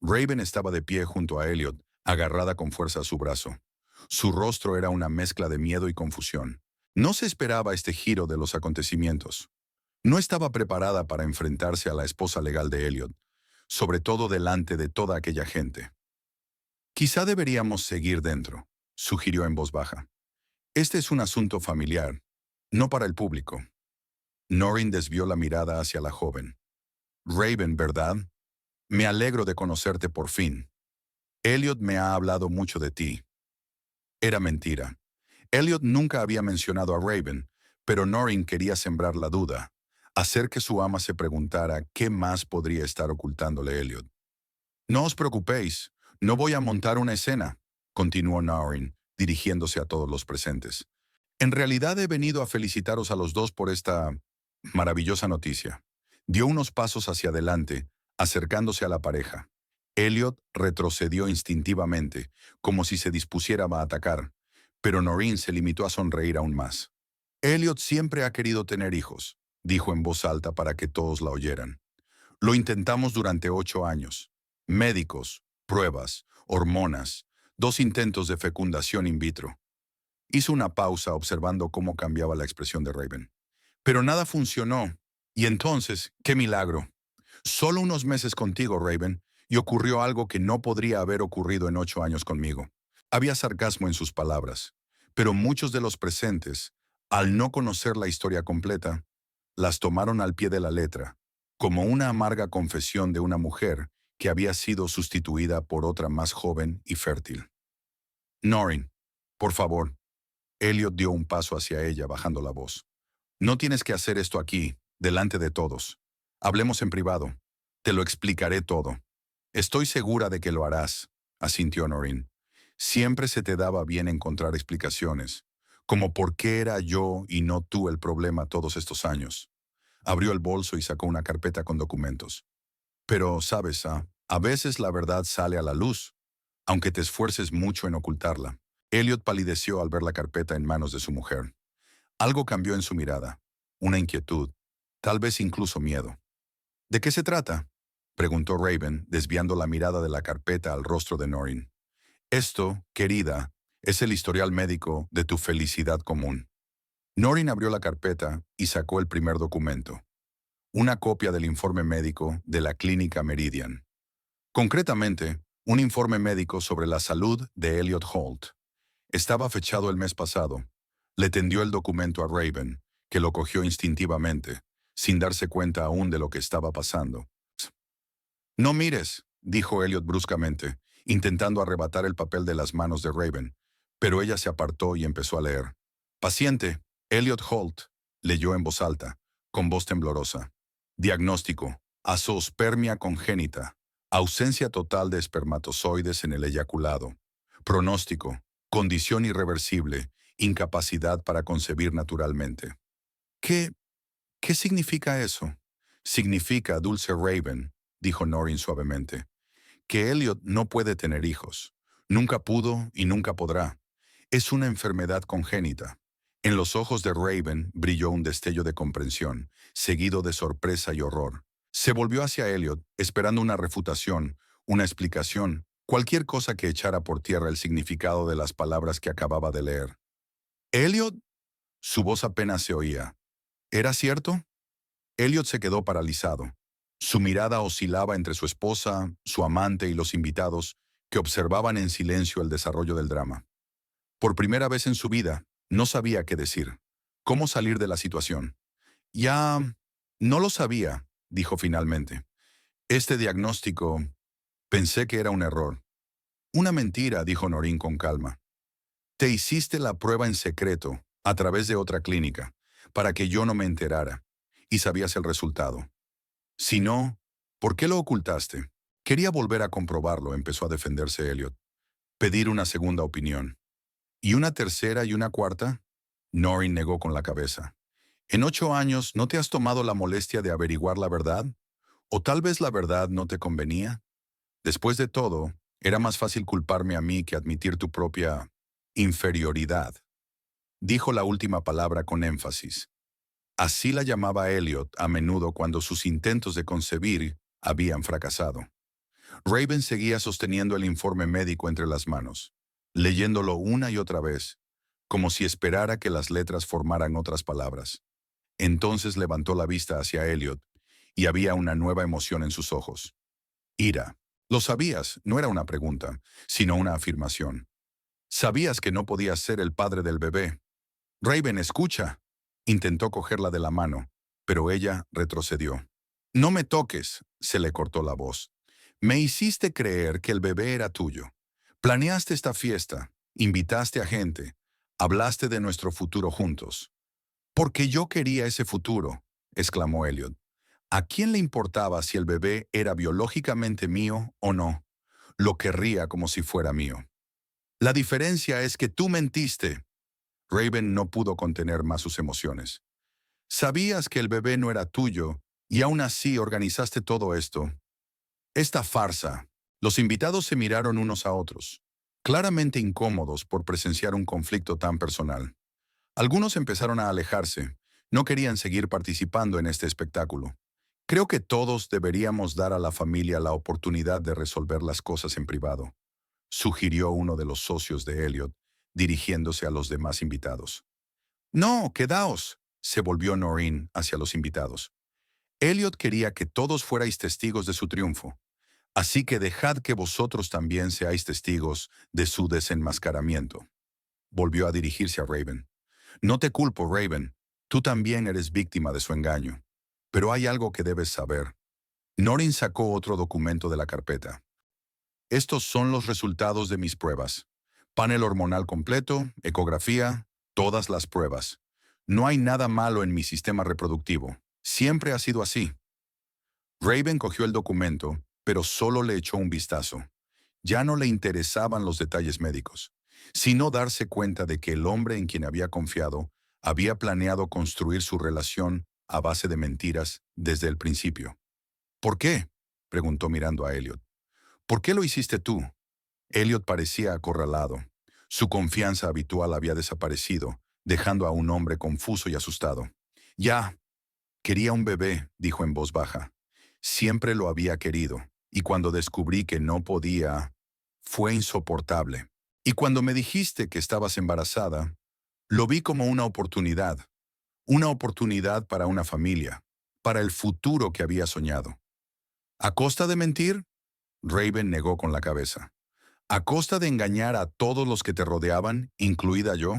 Raven estaba de pie junto a Elliot, agarrada con fuerza a su brazo. Su rostro era una mezcla de miedo y confusión. No se esperaba este giro de los acontecimientos. No estaba preparada para enfrentarse a la esposa legal de Elliot, sobre todo delante de toda aquella gente. Quizá deberíamos seguir dentro, sugirió en voz baja. Este es un asunto familiar, no para el público. Noreen desvió la mirada hacia la joven. Raven, ¿verdad? Me alegro de conocerte por fin. Elliot me ha hablado mucho de ti. Era mentira. Elliot nunca había mencionado a Raven, pero Noreen quería sembrar la duda, hacer que su ama se preguntara qué más podría estar ocultándole Elliot. No os preocupéis, no voy a montar una escena, continuó Noreen, dirigiéndose a todos los presentes. En realidad he venido a felicitaros a los dos por esta maravillosa noticia. Dio unos pasos hacia adelante, acercándose a la pareja. Elliot retrocedió instintivamente, como si se dispusiera a atacar, pero Noreen se limitó a sonreír aún más. Elliot siempre ha querido tener hijos, dijo en voz alta para que todos la oyeran. Lo intentamos durante 8 años. Médicos, pruebas, hormonas, 2 intentos de fecundación in vitro. Hizo una pausa observando cómo cambiaba la expresión de Raven. Pero nada funcionó. Y entonces, ¡qué milagro! Solo unos meses contigo, Raven, y ocurrió algo que no podría haber ocurrido en 8 años conmigo. Había sarcasmo en sus palabras, pero muchos de los presentes, al no conocer la historia completa, las tomaron al pie de la letra, como una amarga confesión de una mujer que había sido sustituida por otra más joven y fértil. Noreen, por favor. Elliot dio un paso hacia ella, bajando la voz. No tienes que hacer esto aquí, delante de todos. Hablemos en privado. Te lo explicaré todo. Estoy segura de que lo harás, asintió Noreen. Siempre se te daba bien encontrar explicaciones, como por qué era yo y no tú el problema todos estos años. Abrió el bolso y sacó una carpeta con documentos. Pero, sabes, a veces la verdad sale a la luz, aunque te esfuerces mucho en ocultarla. Elliot palideció al ver la carpeta en manos de su mujer. Algo cambió en su mirada, una inquietud, tal vez incluso miedo. ¿De qué se trata?, preguntó Raven, desviando la mirada de la carpeta al rostro de Noreen. Esto, querida, es el historial médico de tu felicidad común. Noreen abrió la carpeta y sacó el primer documento, una copia del informe médico de la clínica Meridian. Concretamente, un informe médico sobre la salud de Elliot Holt. Estaba fechado el mes pasado. Le tendió el documento a Raven, que lo cogió instintivamente, sin darse cuenta aún de lo que estaba pasando. No mires, dijo Elliot bruscamente, intentando arrebatar el papel de las manos de Raven, pero ella se apartó y empezó a leer. Paciente, Elliot Holt, leyó en voz alta, con voz temblorosa. Diagnóstico, azoospermia congénita, ausencia total de espermatozoides en el eyaculado. Pronóstico, condición irreversible, incapacidad para concebir naturalmente. ¿Qué significa eso? Significa, dulce Raven, dijo Noreen suavemente, que Elliot no puede tener hijos. Nunca pudo y nunca podrá. Es una enfermedad congénita. En los ojos de Raven brilló un destello de comprensión, seguido de sorpresa y horror. Se volvió hacia Elliot, esperando una refutación, una explicación, cualquier cosa que echara por tierra el significado de las palabras que acababa de leer. ¿Elliot? Su voz apenas se oía. ¿Era cierto? Elliot se quedó paralizado. Su mirada oscilaba entre su esposa, su amante y los invitados, que observaban en silencio el desarrollo del drama. Por primera vez en su vida, no sabía qué decir. ¿Cómo salir de la situación? Ya... no lo sabía, dijo finalmente. Este diagnóstico... pensé que era un error. Una mentira, dijo Noreen con calma. Te hiciste la prueba en secreto, a través de otra clínica, para que yo no me enterara, y sabías el resultado. Si no, ¿por qué lo ocultaste? Quería volver a comprobarlo, empezó a defenderse Elliot. Pedir una segunda opinión. ¿Y una tercera y una cuarta? Noreen negó con la cabeza. ¿En 8 años no te has tomado la molestia de averiguar la verdad? ¿O tal vez la verdad no te convenía? Después de todo, era más fácil culparme a mí que admitir tu propia inferioridad. Dijo la última palabra con énfasis. Así la llamaba Elliot a menudo cuando sus intentos de concebir habían fracasado. Raven seguía sosteniendo el informe médico entre las manos, leyéndolo una y otra vez, como si esperara que las letras formaran otras palabras. Entonces levantó la vista hacia Elliot y había una nueva emoción en sus ojos. Ira. Lo sabías, no era una pregunta, sino una afirmación. Sabías que no podías ser el padre del bebé. Raven, escucha. Intentó cogerla de la mano, pero ella retrocedió. No me toques, se le cortó la voz. Me hiciste creer que el bebé era tuyo. Planeaste esta fiesta, invitaste a gente, hablaste de nuestro futuro juntos. Porque yo quería ese futuro, exclamó Elliot. ¿A quién le importaba si el bebé era biológicamente mío o no? Lo querría como si fuera mío. La diferencia es que tú mentiste. Raven no pudo contener más sus emociones. Sabías que el bebé no era tuyo y aún así organizaste todo esto. Esta farsa. Los invitados se miraron unos a otros, claramente incómodos por presenciar un conflicto tan personal. Algunos empezaron a alejarse. No querían seguir participando en este espectáculo. Creo que todos deberíamos dar a la familia la oportunidad de resolver las cosas en privado, sugirió uno de los socios de Elliot, dirigiéndose a los demás invitados. No, quedaos, se volvió Noreen hacia los invitados. Elliot quería que todos fuerais testigos de su triunfo, así que dejad que vosotros también seáis testigos de su desenmascaramiento. Volvió a dirigirse a Raven. No te culpo, Raven. Tú también eres víctima de su engaño. Pero hay algo que debes saber. Noreen sacó otro documento de la carpeta. Estos son los resultados de mis pruebas. Panel hormonal completo, ecografía, todas las pruebas. No hay nada malo en mi sistema reproductivo. Siempre ha sido así. Raven cogió el documento, pero solo le echó un vistazo. Ya no le interesaban los detalles médicos, sino darse cuenta de que el hombre en quien había confiado había planeado construir su relación a base de mentiras desde el principio. ¿Por qué?, preguntó mirando a Elliot. ¿Por qué lo hiciste tú? Elliot parecía acorralado. Su confianza habitual había desaparecido, dejando a un hombre confuso y asustado. Ya, quería un bebé, dijo en voz baja. Siempre lo había querido, y cuando descubrí que no podía, fue insoportable. Y cuando me dijiste que estabas embarazada, lo vi como una oportunidad para una familia, para el futuro que había soñado. ¿A costa de mentir? Raven negó con la cabeza. ¿A costa de engañar a todos los que te rodeaban, incluida yo?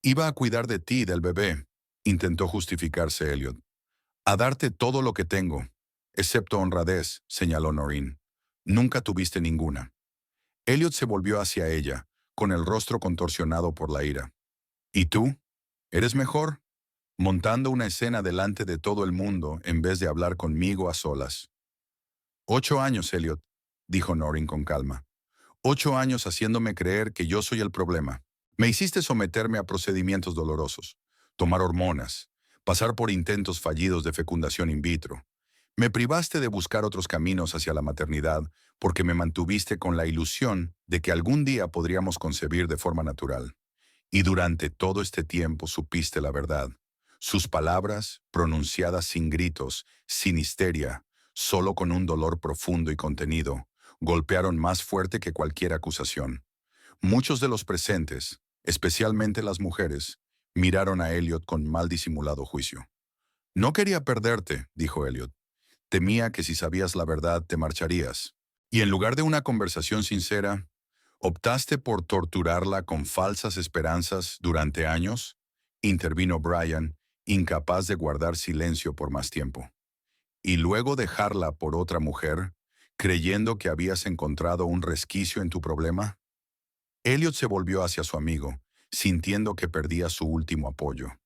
Iba a cuidar de ti y del bebé, intentó justificarse Elliot. A darte todo lo que tengo, excepto honradez, señaló Noreen. Nunca tuviste ninguna. Elliot se volvió hacia ella, con el rostro contorsionado por la ira. ¿Y tú? ¿Eres mejor? Montando una escena delante de todo el mundo en vez de hablar conmigo a solas. 8 años, Elliot, dijo Noreen con calma. 8 años haciéndome creer que yo soy el problema. Me hiciste someterme a procedimientos dolorosos, tomar hormonas, pasar por intentos fallidos de fecundación in vitro. Me privaste de buscar otros caminos hacia la maternidad porque me mantuviste con la ilusión de que algún día podríamos concebir de forma natural. Y durante todo este tiempo supiste la verdad. Sus palabras, pronunciadas sin gritos, sin histeria, solo con un dolor profundo y contenido, golpearon más fuerte que cualquier acusación. Muchos de los presentes, especialmente las mujeres, miraron a Elliot con mal disimulado juicio. No quería perderte, dijo Elliot. Temía que si sabías la verdad te marcharías. Y en lugar de una conversación sincera, ¿optaste por torturarla con falsas esperanzas durante años? Intervino Brian, incapaz de guardar silencio por más tiempo. Y luego dejarla por otra mujer, creyendo que habías encontrado un resquicio en tu problema. Elliot se volvió hacia su amigo, sintiendo que perdía su último apoyo.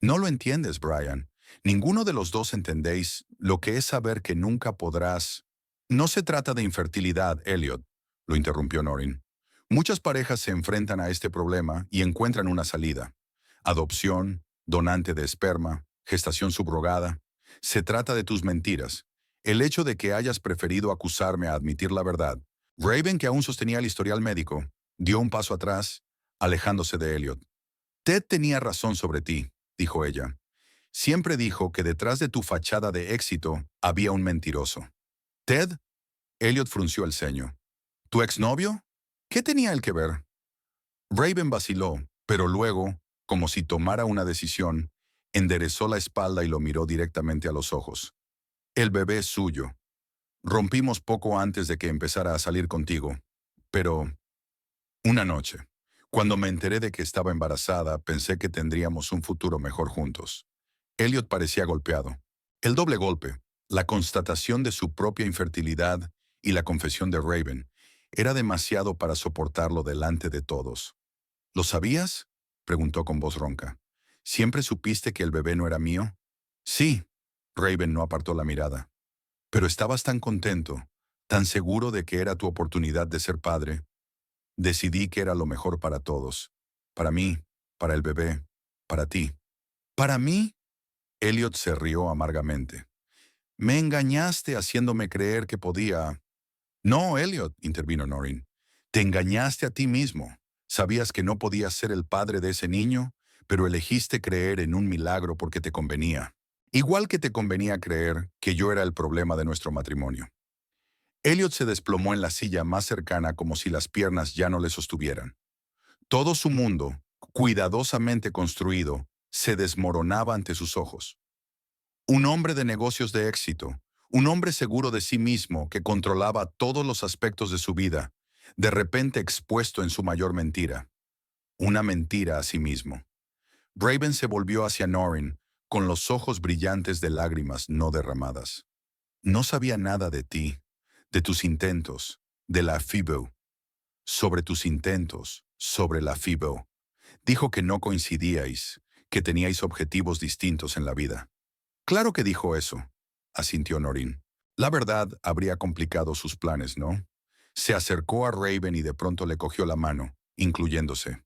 No lo entiendes, Brian. Ninguno de los dos entendéis lo que es saber que nunca podrás. No se trata de infertilidad, Elliot, lo interrumpió Norrin. Muchas parejas se enfrentan a este problema y encuentran una salida. Adopción, donante de esperma, gestación subrogada. Se trata de tus mentiras. El hecho de que hayas preferido acusarme a admitir la verdad. Raven, que aún sostenía el historial médico, dio un paso atrás, alejándose de Elliot. Ted tenía razón sobre ti, dijo ella. Siempre dijo que detrás de tu fachada de éxito había un mentiroso. ¿Ted? Elliot frunció el ceño. ¿Tu exnovio? ¿Qué tenía él que ver? Raven vaciló, pero luego, como si tomara una decisión, enderezó la espalda y lo miró directamente a los ojos. El bebé es suyo. Rompimos poco antes de que empezara a salir contigo. Pero, una noche, cuando me enteré de que estaba embarazada, pensé que tendríamos un futuro mejor juntos. Elliot parecía golpeado. El doble golpe, la constatación de su propia infertilidad y la confesión de Raven, era demasiado para soportarlo delante de todos. ¿Lo sabías?, preguntó con voz ronca. ¿Siempre supiste que el bebé no era mío? Sí. Raven no apartó la mirada. Pero estabas tan contento, tan seguro de que era tu oportunidad de ser padre. Decidí que era lo mejor para todos. Para mí, para el bebé, para ti. ¿Para mí? Elliot se rió amargamente. Me engañaste haciéndome creer que podía. No, Elliot, intervino Norrin. Te engañaste a ti mismo. Sabías que no podías ser el padre de ese niño, pero elegiste creer en un milagro porque te convenía. Igual que te convenía creer que yo era el problema de nuestro matrimonio. Elliot se desplomó en la silla más cercana como si las piernas ya no le sostuvieran. Todo su mundo, cuidadosamente construido, se desmoronaba ante sus ojos. Un hombre de negocios de éxito, un hombre seguro de sí mismo que controlaba todos los aspectos de su vida, de repente expuesto en su mayor mentira. Una mentira a sí mismo. Raven se volvió hacia Norrin, con los ojos brillantes de lágrimas no derramadas. No sabía nada de ti, de tus intentos, de la FIBO. Sobre tus intentos, sobre la FIBO. Dijo que no coincidíais, que teníais objetivos distintos en la vida. Claro que dijo eso, asintió Norrin. La verdad habría complicado sus planes, ¿no? Se acercó a Raven y de pronto le cogió la mano, incluyéndose.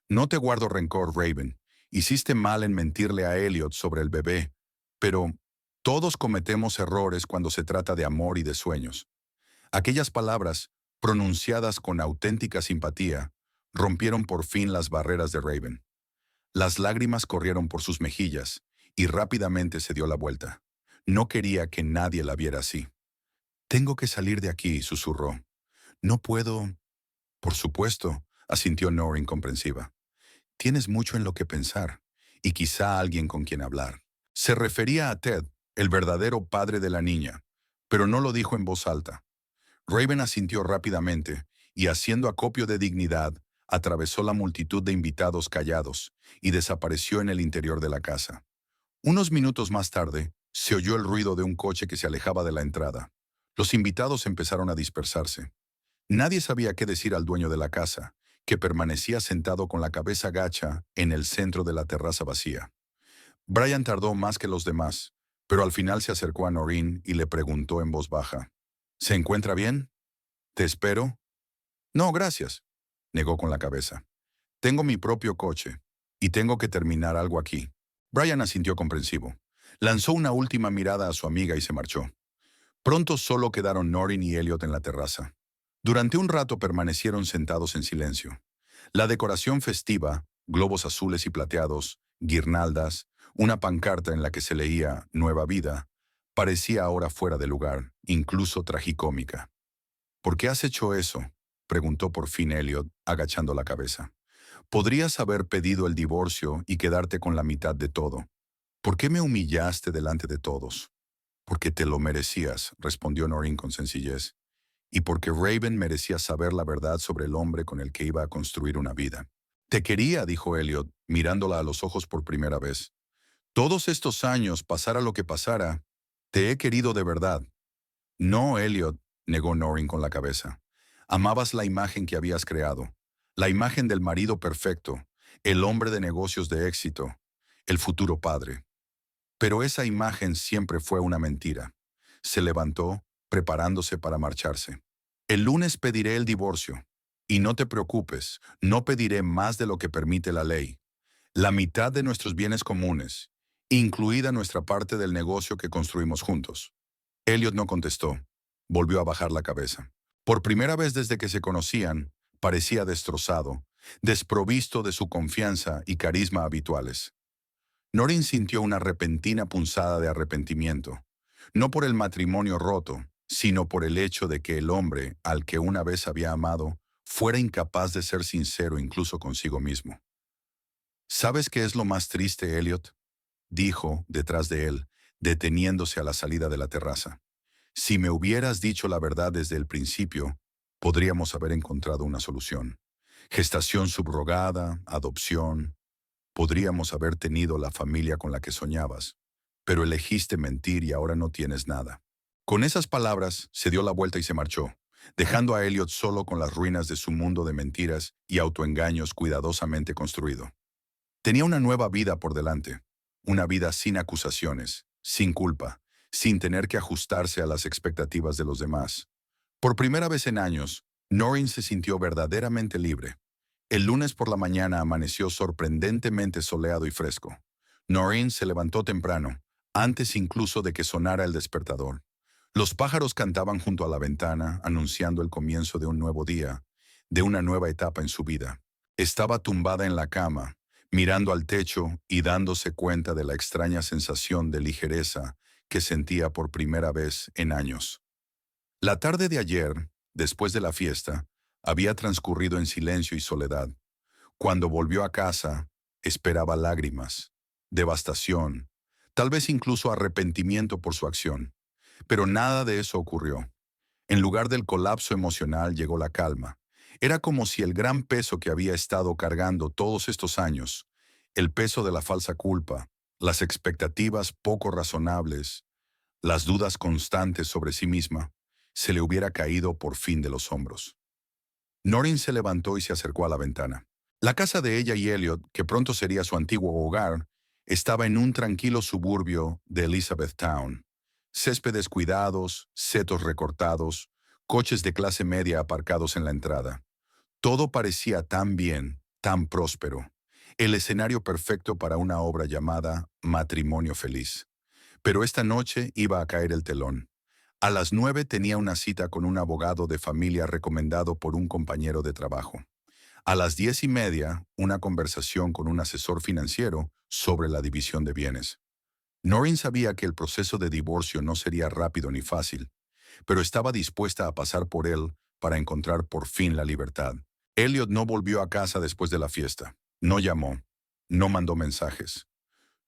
No te guardo rencor, Raven. Hiciste mal en mentirle a Elliot sobre el bebé, pero todos cometemos errores cuando se trata de amor y de sueños. Aquellas palabras, pronunciadas con auténtica simpatía, rompieron por fin las barreras de Raven. Las lágrimas corrieron por sus mejillas y rápidamente se dio la vuelta. No quería que nadie la viera así. Tengo que salir de aquí, susurró. No puedo. Por supuesto, asintió Norrin comprensiva. Tienes mucho en lo que pensar, y quizá alguien con quien hablar. Se refería a Ted, el verdadero padre de la niña, pero no lo dijo en voz alta. Raven asintió rápidamente, y haciendo acopio de dignidad, atravesó la multitud de invitados callados y desapareció en el interior de la casa. Unos minutos más tarde, se oyó el ruido de un coche que se alejaba de la entrada. Los invitados empezaron a dispersarse. Nadie sabía qué decir al dueño de la casa, que permanecía sentado con la cabeza gacha en el centro de la terraza vacía. Brian tardó más que los demás, pero al final se acercó a Norrin y le preguntó en voz baja. ¿Se encuentra bien? ¿Te espero? No, gracias, negó con la cabeza. Tengo mi propio coche, y tengo que terminar algo aquí. Brian asintió comprensivo. Lanzó una última mirada a su amiga y se marchó. Pronto solo quedaron Norrin y Elliot en la terraza. Durante un rato permanecieron sentados en silencio. La decoración festiva, globos azules y plateados, guirnaldas, una pancarta en la que se leía Nueva Vida, parecía ahora fuera de lugar, incluso tragicómica. ¿Por qué has hecho eso?, preguntó por fin Elliot, agachando la cabeza. Podrías haber pedido el divorcio y quedarte con la mitad de todo. ¿Por qué me humillaste delante de todos? Porque te lo merecías, respondió Noreen con sencillez, y porque Raven merecía saber la verdad sobre el hombre con el que iba a construir una vida. Te quería, dijo Elliot, mirándola a los ojos por primera vez. Todos estos años, pasara lo que pasara, te he querido de verdad. No, Elliot, negó Noreen con la cabeza. Amabas la imagen que habías creado, la imagen del marido perfecto, el hombre de negocios de éxito, el futuro padre. Pero esa imagen siempre fue una mentira. Se levantó, preparándose para marcharse. El lunes pediré el divorcio. Y no te preocupes, no pediré más de lo que permite la ley. La mitad de nuestros bienes comunes, incluida nuestra parte del negocio que construimos juntos. Elliot no contestó. Volvió a bajar la cabeza. Por primera vez desde que se conocían, parecía destrozado, desprovisto de su confianza y carisma habituales. Noreen sintió una repentina punzada de arrepentimiento, no por el matrimonio roto, sino por el hecho de que el hombre, al que una vez había amado, fuera incapaz de ser sincero incluso consigo mismo. ¿Sabes qué es lo más triste, Elliot?, dijo detrás de él, deteniéndose a la salida de la terraza. Si me hubieras dicho la verdad desde el principio, podríamos haber encontrado una solución. Gestación subrogada, adopción. Podríamos haber tenido la familia con la que soñabas, pero elegiste mentir y ahora no tienes nada. Con esas palabras, se dio la vuelta y se marchó, dejando a Elliot solo con las ruinas de su mundo de mentiras y autoengaños cuidadosamente construido. Tenía una nueva vida por delante, una vida sin acusaciones, sin culpa, sin tener que ajustarse a las expectativas de los demás. Por primera vez en años, Noreen se sintió verdaderamente libre. El lunes por la mañana amaneció sorprendentemente soleado y fresco. Noreen se levantó temprano, antes incluso de que sonara el despertador. Los pájaros cantaban junto a la ventana, anunciando el comienzo de un nuevo día, de una nueva etapa en su vida. Estaba tumbada en la cama, mirando al techo y dándose cuenta de la extraña sensación de ligereza que sentía por primera vez en años. La tarde de ayer, después de la fiesta, había transcurrido en silencio y soledad. Cuando volvió a casa, esperaba lágrimas, devastación, tal vez incluso arrepentimiento por su acción. Pero nada de eso ocurrió. En lugar del colapso emocional llegó la calma. Era como si el gran peso que había estado cargando todos estos años, el peso de la falsa culpa, las expectativas poco razonables, las dudas constantes sobre sí misma, se le hubiera caído por fin de los hombros. Noreen se levantó y se acercó a la ventana. La casa de ella y Elliot, que pronto sería su antiguo hogar, estaba en un tranquilo suburbio de Elizabethtown. Céspedes cuidados, setos recortados, coches de clase media aparcados en la entrada. Todo parecía tan bien, tan próspero. El escenario perfecto para una obra llamada Matrimonio Feliz. Pero esta noche iba a caer el telón. A las 9 tenía una cita con un abogado de familia recomendado por un compañero de trabajo. A las 10:30, una conversación con un asesor financiero sobre la división de bienes. Noreen sabía que el proceso de divorcio no sería rápido ni fácil, pero estaba dispuesta a pasar por él para encontrar por fin la libertad. Elliot no volvió a casa después de la fiesta. No llamó. No mandó mensajes.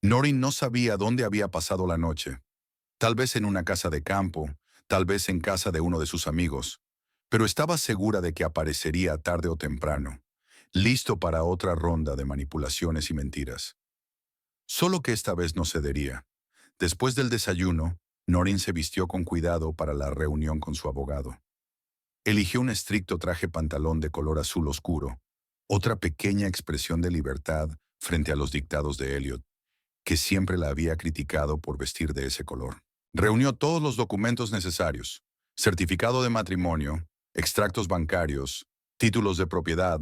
Noreen no sabía dónde había pasado la noche. Tal vez en una casa de campo, tal vez en casa de uno de sus amigos, pero estaba segura de que aparecería tarde o temprano, listo para otra ronda de manipulaciones y mentiras. Solo que esta vez no cedería. Después del desayuno, Noreen se vistió con cuidado para la reunión con su abogado. Eligió un estricto traje pantalón de color azul oscuro, otra pequeña expresión de libertad frente a los dictados de Elliot, que siempre la había criticado por vestir de ese color. Reunió todos los documentos necesarios: certificado de matrimonio, extractos bancarios, títulos de propiedad,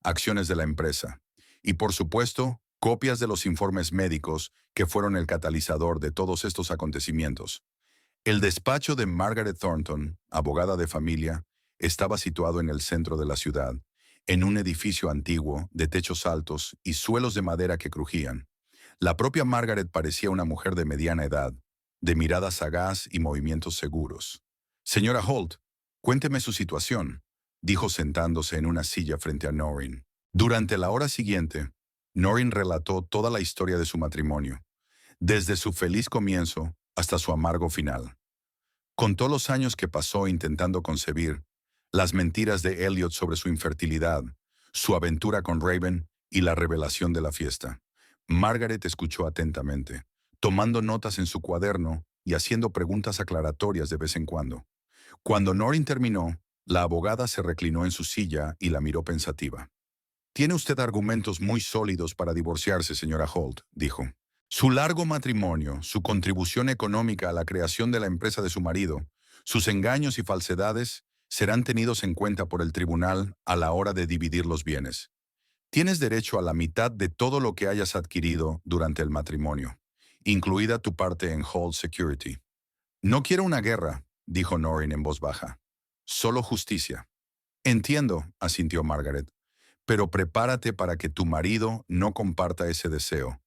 acciones de la empresa y, por supuesto, copias de los informes médicos que fueron el catalizador de todos estos acontecimientos. El despacho de Margaret Thornton, abogada de familia, estaba situado en el centro de la ciudad, en un edificio antiguo, de techos altos y suelos de madera que crujían. La propia Margaret parecía una mujer de mediana edad, de mirada sagaz y movimientos seguros. Señora Holt, cuénteme su situación, dijo sentándose en una silla frente a Noreen. Durante la hora siguiente, Noreen relató toda la historia de su matrimonio, desde su feliz comienzo hasta su amargo final. Contó los años que pasó intentando concebir, las mentiras de Elliot sobre su infertilidad, su aventura con Raven y la revelación de la fiesta. Margaret escuchó atentamente, tomando notas en su cuaderno y haciendo preguntas aclaratorias de vez en cuando. Cuando Noreen terminó, la abogada se reclinó en su silla y la miró pensativa. Tiene usted argumentos muy sólidos para divorciarse, señora Holt, dijo. Su largo matrimonio, su contribución económica a la creación de la empresa de su marido, sus engaños y falsedades serán tenidos en cuenta por el tribunal a la hora de dividir los bienes. Tienes derecho a la mitad de todo lo que hayas adquirido durante el matrimonio, incluida tu parte en Holt Security. No quiero una guerra, dijo Noreen en voz baja. Solo justicia. Entiendo, asintió Margaret, pero prepárate para que tu marido no comparta ese deseo.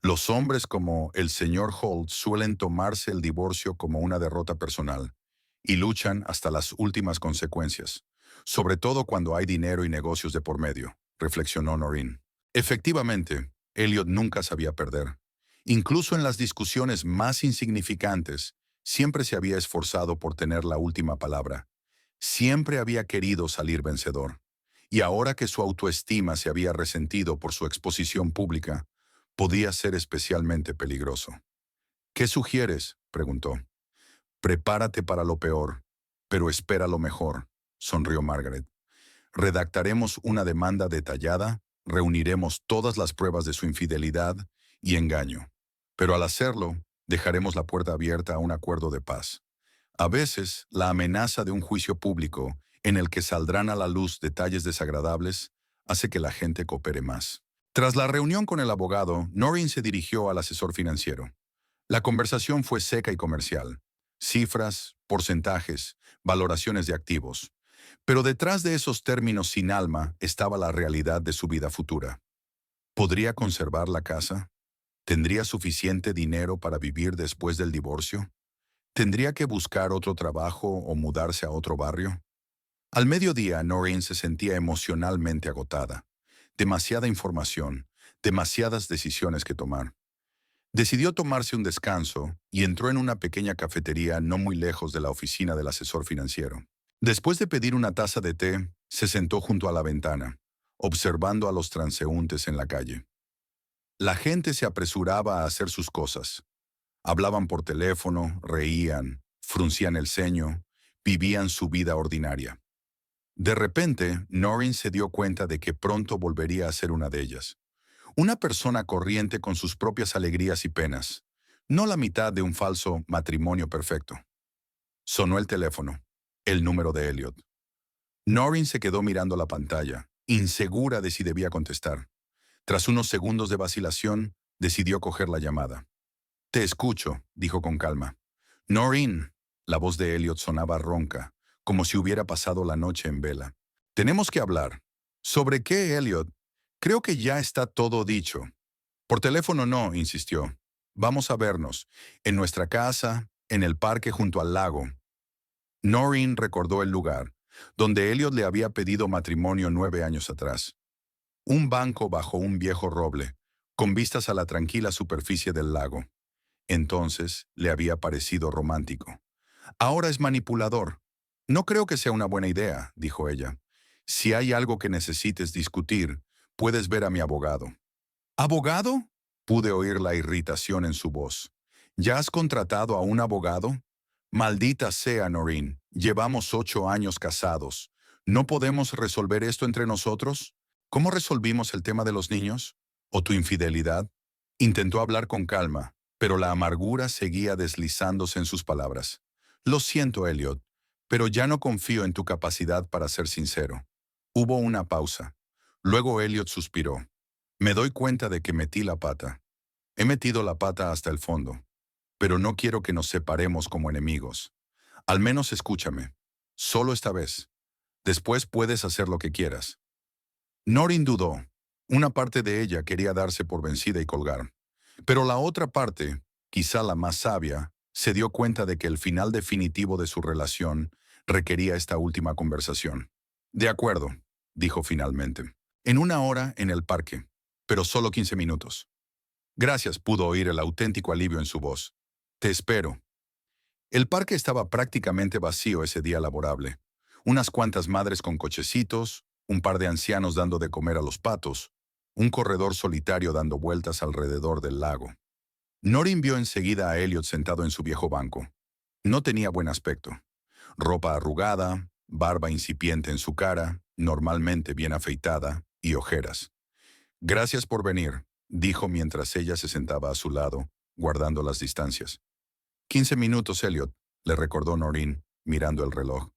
Los hombres como el señor Holt suelen tomarse el divorcio como una derrota personal y luchan hasta las últimas consecuencias, sobre todo cuando hay dinero y negocios de por medio, reflexionó Noreen. Efectivamente, Elliot nunca sabía perder. Incluso en las discusiones más insignificantes, siempre se había esforzado por tener la última palabra. Siempre había querido salir vencedor. Y ahora que su autoestima se había resentido por su exposición pública, podía ser especialmente peligroso. ¿Qué sugieres?, preguntó. Prepárate para lo peor, pero espera lo mejor, sonrió Margaret. Redactaremos una demanda detallada, reuniremos todas las pruebas de su infidelidad y engaño. Pero al hacerlo, dejaremos la puerta abierta a un acuerdo de paz. A veces, la amenaza de un juicio público, en el que saldrán a la luz detalles desagradables, hace que la gente coopere más. Tras la reunión con el abogado, Noreen se dirigió al asesor financiero. La conversación fue seca y comercial. Cifras, porcentajes, valoraciones de activos. Pero detrás de esos términos sin alma estaba la realidad de su vida futura. ¿Podría conservar la casa? ¿Tendría suficiente dinero para vivir después del divorcio? ¿Tendría que buscar otro trabajo o mudarse a otro barrio? Al mediodía, Noreen se sentía emocionalmente agotada. Demasiada información, demasiadas decisiones que tomar. Decidió tomarse un descanso y entró en una pequeña cafetería no muy lejos de la oficina del asesor financiero. Después de pedir una taza de té, se sentó junto a la ventana, observando a los transeúntes en la calle. La gente se apresuraba a hacer sus cosas. Hablaban por teléfono, reían, fruncían el ceño, vivían su vida ordinaria. De repente, Noreen se dio cuenta de que pronto volvería a ser una de ellas. Una persona corriente con sus propias alegrías y penas, no la mitad de un falso matrimonio perfecto. Sonó el teléfono, el número de Elliot. Noreen se quedó mirando la pantalla, insegura de si debía contestar. Tras unos segundos de vacilación, decidió coger la llamada. «Te escucho», dijo con calma. «Noreen», la voz de Elliot sonaba ronca, como si hubiera pasado la noche en vela. «Tenemos que hablar». «¿Sobre qué, Elliot?» «Creo que ya está todo dicho». «Por teléfono no», insistió. «Vamos a vernos, en nuestra casa, en el parque junto al lago». Noreen recordó el lugar, donde Elliot le había pedido matrimonio 9 años atrás. Un banco bajo un viejo roble, con vistas a la tranquila superficie del lago. Entonces le había parecido romántico. Ahora es manipulador. «No creo que sea una buena idea», dijo ella. «Si hay algo que necesites discutir, puedes ver a mi abogado». «¿Abogado?», pude oír la irritación en su voz. «¿Ya has contratado a un abogado?» «Maldita sea, Noreen, llevamos 8 años casados. ¿No podemos resolver esto entre nosotros? ¿Cómo resolvimos el tema de los niños? ¿O tu infidelidad?» Intentó hablar con calma, pero la amargura seguía deslizándose en sus palabras. «Lo siento, Elliot, pero ya no confío en tu capacidad para ser sincero». Hubo una pausa. Luego Elliot suspiró. «Me doy cuenta de que metí la pata. He metido la pata hasta el fondo. Pero no quiero que nos separemos como enemigos. Al menos escúchame. Solo esta vez. Después puedes hacer lo que quieras». Noreen dudó. Una parte de ella quería darse por vencida y colgar. Pero la otra parte, quizá la más sabia, se dio cuenta de que el final definitivo de su relación requería esta última conversación. De acuerdo, dijo finalmente. En 1 hora en el parque, pero solo 15 minutos. Gracias, pudo oír el auténtico alivio en su voz. Te espero. El parque estaba prácticamente vacío ese día laborable. Unas cuantas madres con cochecitos, un par de ancianos dando de comer a los patos, un corredor solitario dando vueltas alrededor del lago. Noreen vio enseguida a Elliot sentado en su viejo banco. No tenía buen aspecto. Ropa arrugada, barba incipiente en su cara, normalmente bien afeitada, y ojeras. Gracias por venir, dijo mientras ella se sentaba a su lado, guardando las distancias. 15 minutos, Elliot, le recordó Noreen, mirando el reloj.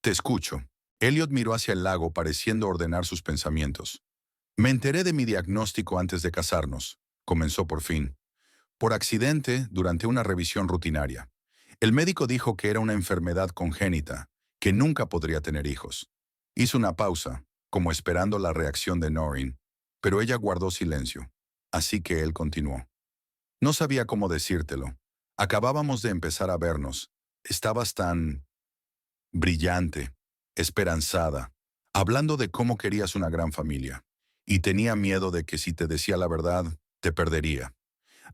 Te escucho. Elliot miró hacia el lago pareciendo ordenar sus pensamientos. Me enteré de mi diagnóstico antes de casarnos, comenzó por fin. Por accidente, durante una revisión rutinaria. El médico dijo que era una enfermedad congénita, que nunca podría tener hijos. Hizo una pausa, como esperando la reacción de Noreen, pero ella guardó silencio. Así que él continuó. No sabía cómo decírtelo. Acabábamos de empezar a vernos. Estabas tan brillante, esperanzada, hablando de cómo querías una gran familia. Y tenía miedo de que si te decía la verdad, te perdería.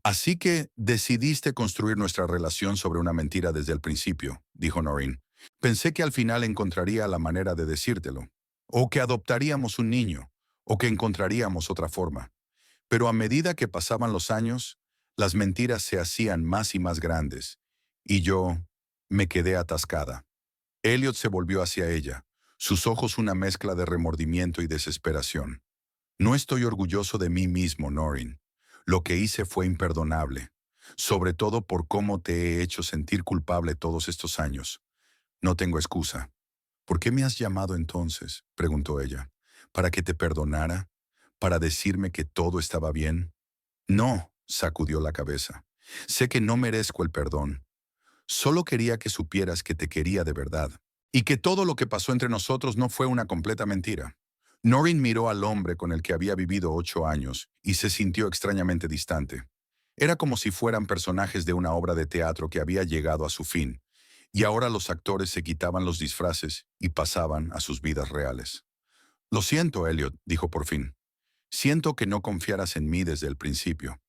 Así que decidiste construir nuestra relación sobre una mentira desde el principio, dijo Noreen. Pensé que al final encontraría la manera de decírtelo, o que adoptaríamos un niño, o que encontraríamos otra forma. Pero a medida que pasaban los años, las mentiras se hacían más y más grandes, y yo me quedé atascada. Elliot se volvió hacia ella, sus ojos una mezcla de remordimiento y desesperación. No estoy orgulloso de mí mismo, Noreen. Lo que hice fue imperdonable, sobre todo por cómo te he hecho sentir culpable todos estos años. No tengo excusa. ¿Por qué me has llamado entonces?, preguntó ella. ¿Para que te perdonara? ¿Para decirme que todo estaba bien? No, sacudió la cabeza. Sé que no merezco el perdón. Solo quería que supieras que te quería de verdad, y que todo lo que pasó entre nosotros no fue una completa mentira. Noreen miró al hombre con el que había vivido 8 años y se sintió extrañamente distante. Era como si fueran personajes de una obra de teatro que había llegado a su fin, y ahora los actores se quitaban los disfraces y pasaban a sus vidas reales. Lo siento, Elliot, dijo por fin. Siento que no confiaras en mí desde el principio.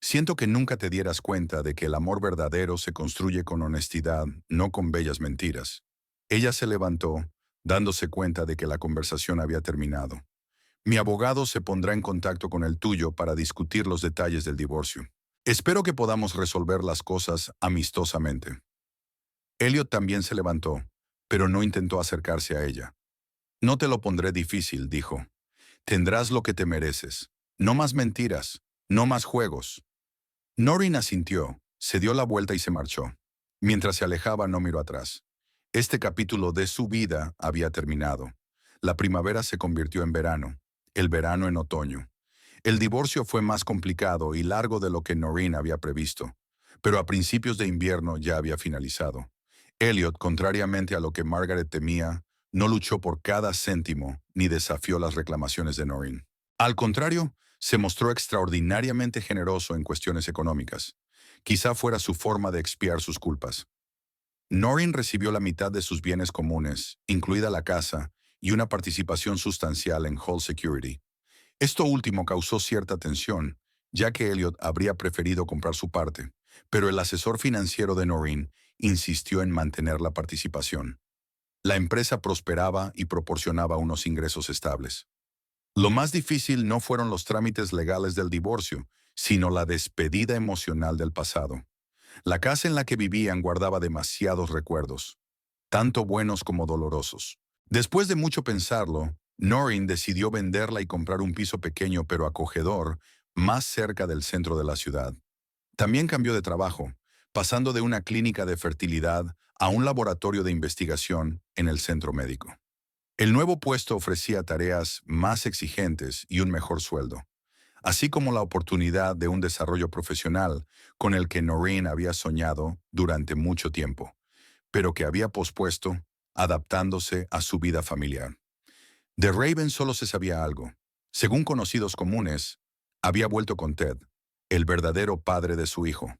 Siento que nunca te dieras cuenta de que el amor verdadero se construye con honestidad, no con bellas mentiras. Ella se levantó, dándose cuenta de que la conversación había terminado. Mi abogado se pondrá en contacto con el tuyo para discutir los detalles del divorcio. Espero que podamos resolver las cosas amistosamente. Elliot también se levantó, pero no intentó acercarse a ella. No te lo pondré difícil, dijo. Tendrás lo que te mereces. No más mentiras, no más juegos. Noreen asintió, se dio la vuelta y se marchó. Mientras se alejaba, no miró atrás. Este capítulo de su vida había terminado. La primavera se convirtió en verano, el verano en otoño. El divorcio fue más complicado y largo de lo que Noreen había previsto, pero a principios de invierno ya había finalizado. Elliot, contrariamente a lo que Margaret temía, no luchó por cada céntimo ni desafió las reclamaciones de Noreen. Al contrario, se mostró extraordinariamente generoso en cuestiones económicas. Quizá fuera su forma de expiar sus culpas. Noreen recibió la mitad de sus bienes comunes, incluida la casa, y una participación sustancial en Hall Security. Esto último causó cierta tensión, ya que Elliot habría preferido comprar su parte, pero el asesor financiero de Noreen insistió en mantener la participación. La empresa prosperaba y proporcionaba unos ingresos estables. Lo más difícil no fueron los trámites legales del divorcio, sino la despedida emocional del pasado. La casa en la que vivían guardaba demasiados recuerdos, tanto buenos como dolorosos. Después de mucho pensarlo, Noreen decidió venderla y comprar un piso pequeño pero acogedor, más cerca del centro de la ciudad. También cambió de trabajo, pasando de una clínica de fertilidad a un laboratorio de investigación en el centro médico. El nuevo puesto ofrecía tareas más exigentes y un mejor sueldo, así como la oportunidad de un desarrollo profesional con el que Noreen había soñado durante mucho tiempo, pero que había pospuesto, adaptándose a su vida familiar. De Raven solo se sabía algo. Según conocidos comunes, había vuelto con Ted, el verdadero padre de su hijo.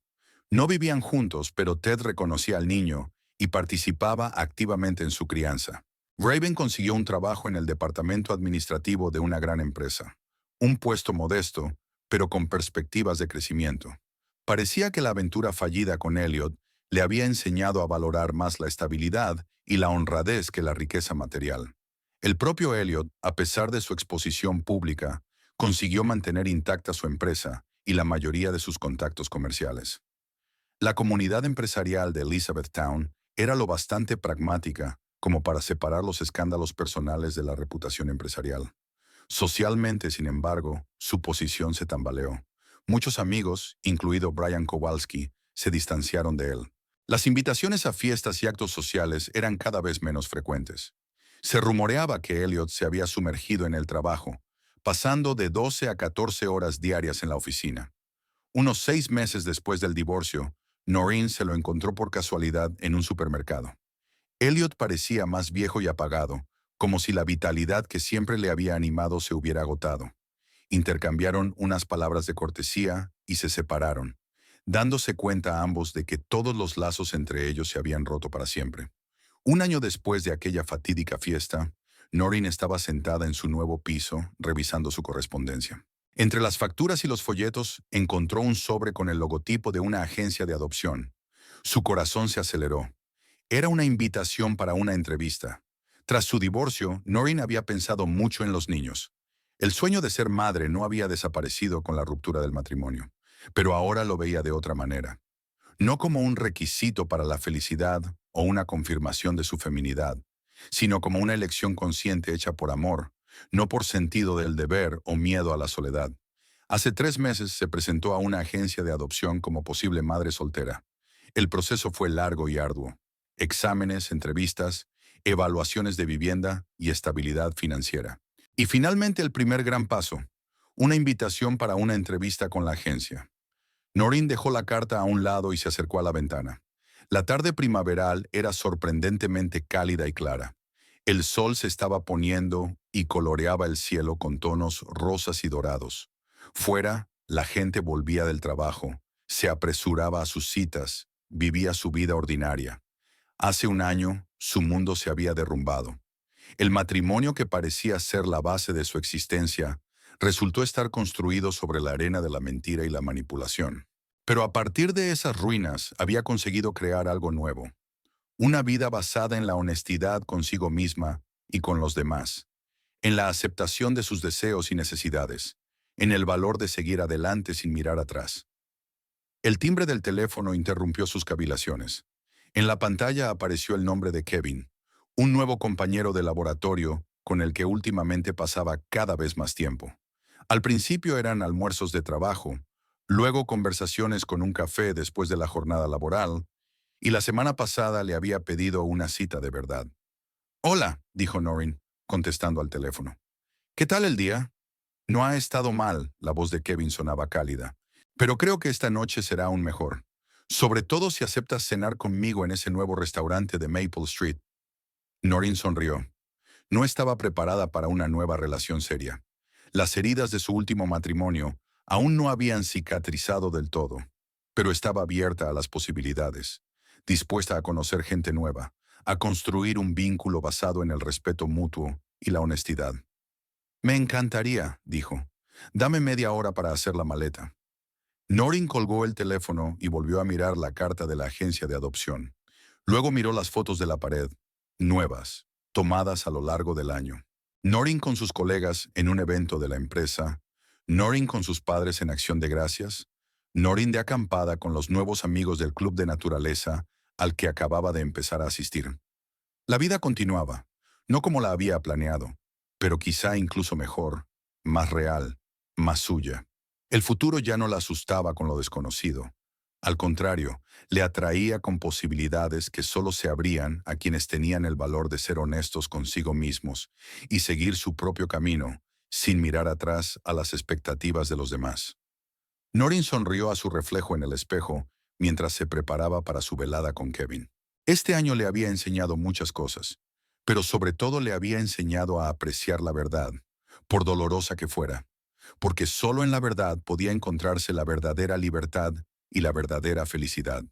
No vivían juntos, pero Ted reconocía al niño y participaba activamente en su crianza. Raven consiguió un trabajo en el departamento administrativo de una gran empresa. Un puesto modesto, pero con perspectivas de crecimiento. Parecía que la aventura fallida con Elliot le había enseñado a valorar más la estabilidad y la honradez que la riqueza material. El propio Elliot, a pesar de su exposición pública, consiguió mantener intacta su empresa y la mayoría de sus contactos comerciales. La comunidad empresarial de Elizabethtown era lo bastante pragmática como para separar los escándalos personales de la reputación empresarial. Socialmente, sin embargo, su posición se tambaleó. Muchos amigos, incluido Brian Kowalski, se distanciaron de él. Las invitaciones a fiestas y actos sociales eran cada vez menos frecuentes. Se rumoreaba que Elliot se había sumergido en el trabajo, pasando de 12 a 14 horas diarias en la oficina. Unos 6 meses después del divorcio, Noreen se lo encontró por casualidad en un supermercado. Elliot parecía más viejo y apagado, como si la vitalidad que siempre le había animado se hubiera agotado. Intercambiaron unas palabras de cortesía y se separaron, dándose cuenta ambos de que todos los lazos entre ellos se habían roto para siempre. Un año después de aquella fatídica fiesta, Noreen estaba sentada en su nuevo piso, revisando su correspondencia. Entre las facturas y los folletos, encontró un sobre con el logotipo de una agencia de adopción. Su corazón se aceleró. Era una invitación para una entrevista. Tras su divorcio, Noreen había pensado mucho en los niños. El sueño de ser madre no había desaparecido con la ruptura del matrimonio, pero ahora lo veía de otra manera. No como un requisito para la felicidad o una confirmación de su feminidad, sino como una elección consciente hecha por amor, no por sentido del deber o miedo a la soledad. Hace 3 meses se presentó a una agencia de adopción como posible madre soltera. El proceso fue largo y arduo. Exámenes, entrevistas, evaluaciones de vivienda y estabilidad financiera. Y finalmente el primer gran paso, una invitación para una entrevista con la agencia. Noreen dejó la carta a un lado y se acercó a la ventana. La tarde primaveral era sorprendentemente cálida y clara. El sol se estaba poniendo y coloreaba el cielo con tonos rosas y dorados. Fuera, la gente volvía del trabajo, se apresuraba a sus citas, vivía su vida ordinaria. Hace un año, su mundo se había derrumbado. El matrimonio que parecía ser la base de su existencia resultó estar construido sobre la arena de la mentira y la manipulación. Pero a partir de esas ruinas había conseguido crear algo nuevo. Una vida basada en la honestidad consigo misma y con los demás, en la aceptación de sus deseos y necesidades, en el valor de seguir adelante sin mirar atrás. El timbre del teléfono interrumpió sus cavilaciones. En la pantalla apareció el nombre de Kevin, un nuevo compañero de laboratorio con el que últimamente pasaba cada vez más tiempo. Al principio eran almuerzos de trabajo, luego conversaciones con un café después de la jornada laboral, y la semana pasada le había pedido una cita de verdad. «Hola», dijo Noreen, contestando al teléfono. «¿Qué tal el día?» «No ha estado mal», la voz de Kevin sonaba cálida. «Pero creo que esta noche será aún mejor. Sobre todo si aceptas cenar conmigo en ese nuevo restaurante de Maple Street». Noreen sonrió. No estaba preparada para una nueva relación seria. Las heridas de su último matrimonio aún no habían cicatrizado del todo, pero estaba abierta a las posibilidades, dispuesta a conocer gente nueva, a construir un vínculo basado en el respeto mutuo y la honestidad. «Me encantaría», dijo. «Dame media hora para hacer la maleta». Noreen colgó el teléfono y volvió a mirar la carta de la agencia de adopción. Luego miró las fotos de la pared, nuevas, tomadas a lo largo del año. Noreen con sus colegas en un evento de la empresa, Noreen con sus padres en acción de gracias, Noreen de acampada con los nuevos amigos del club de naturaleza al que acababa de empezar a asistir. La vida continuaba, no como la había planeado, pero quizá incluso mejor, más real, más suya. El futuro ya no la asustaba con lo desconocido. Al contrario, le atraía con posibilidades que solo se abrían a quienes tenían el valor de ser honestos consigo mismos y seguir su propio camino, sin mirar atrás a las expectativas de los demás. Noreen sonrió a su reflejo en el espejo mientras se preparaba para su velada con Kevin. Este año le había enseñado muchas cosas, pero sobre todo le había enseñado a apreciar la verdad, por dolorosa que fuera, porque solo en la verdad podía encontrarse la verdadera libertad y la verdadera felicidad.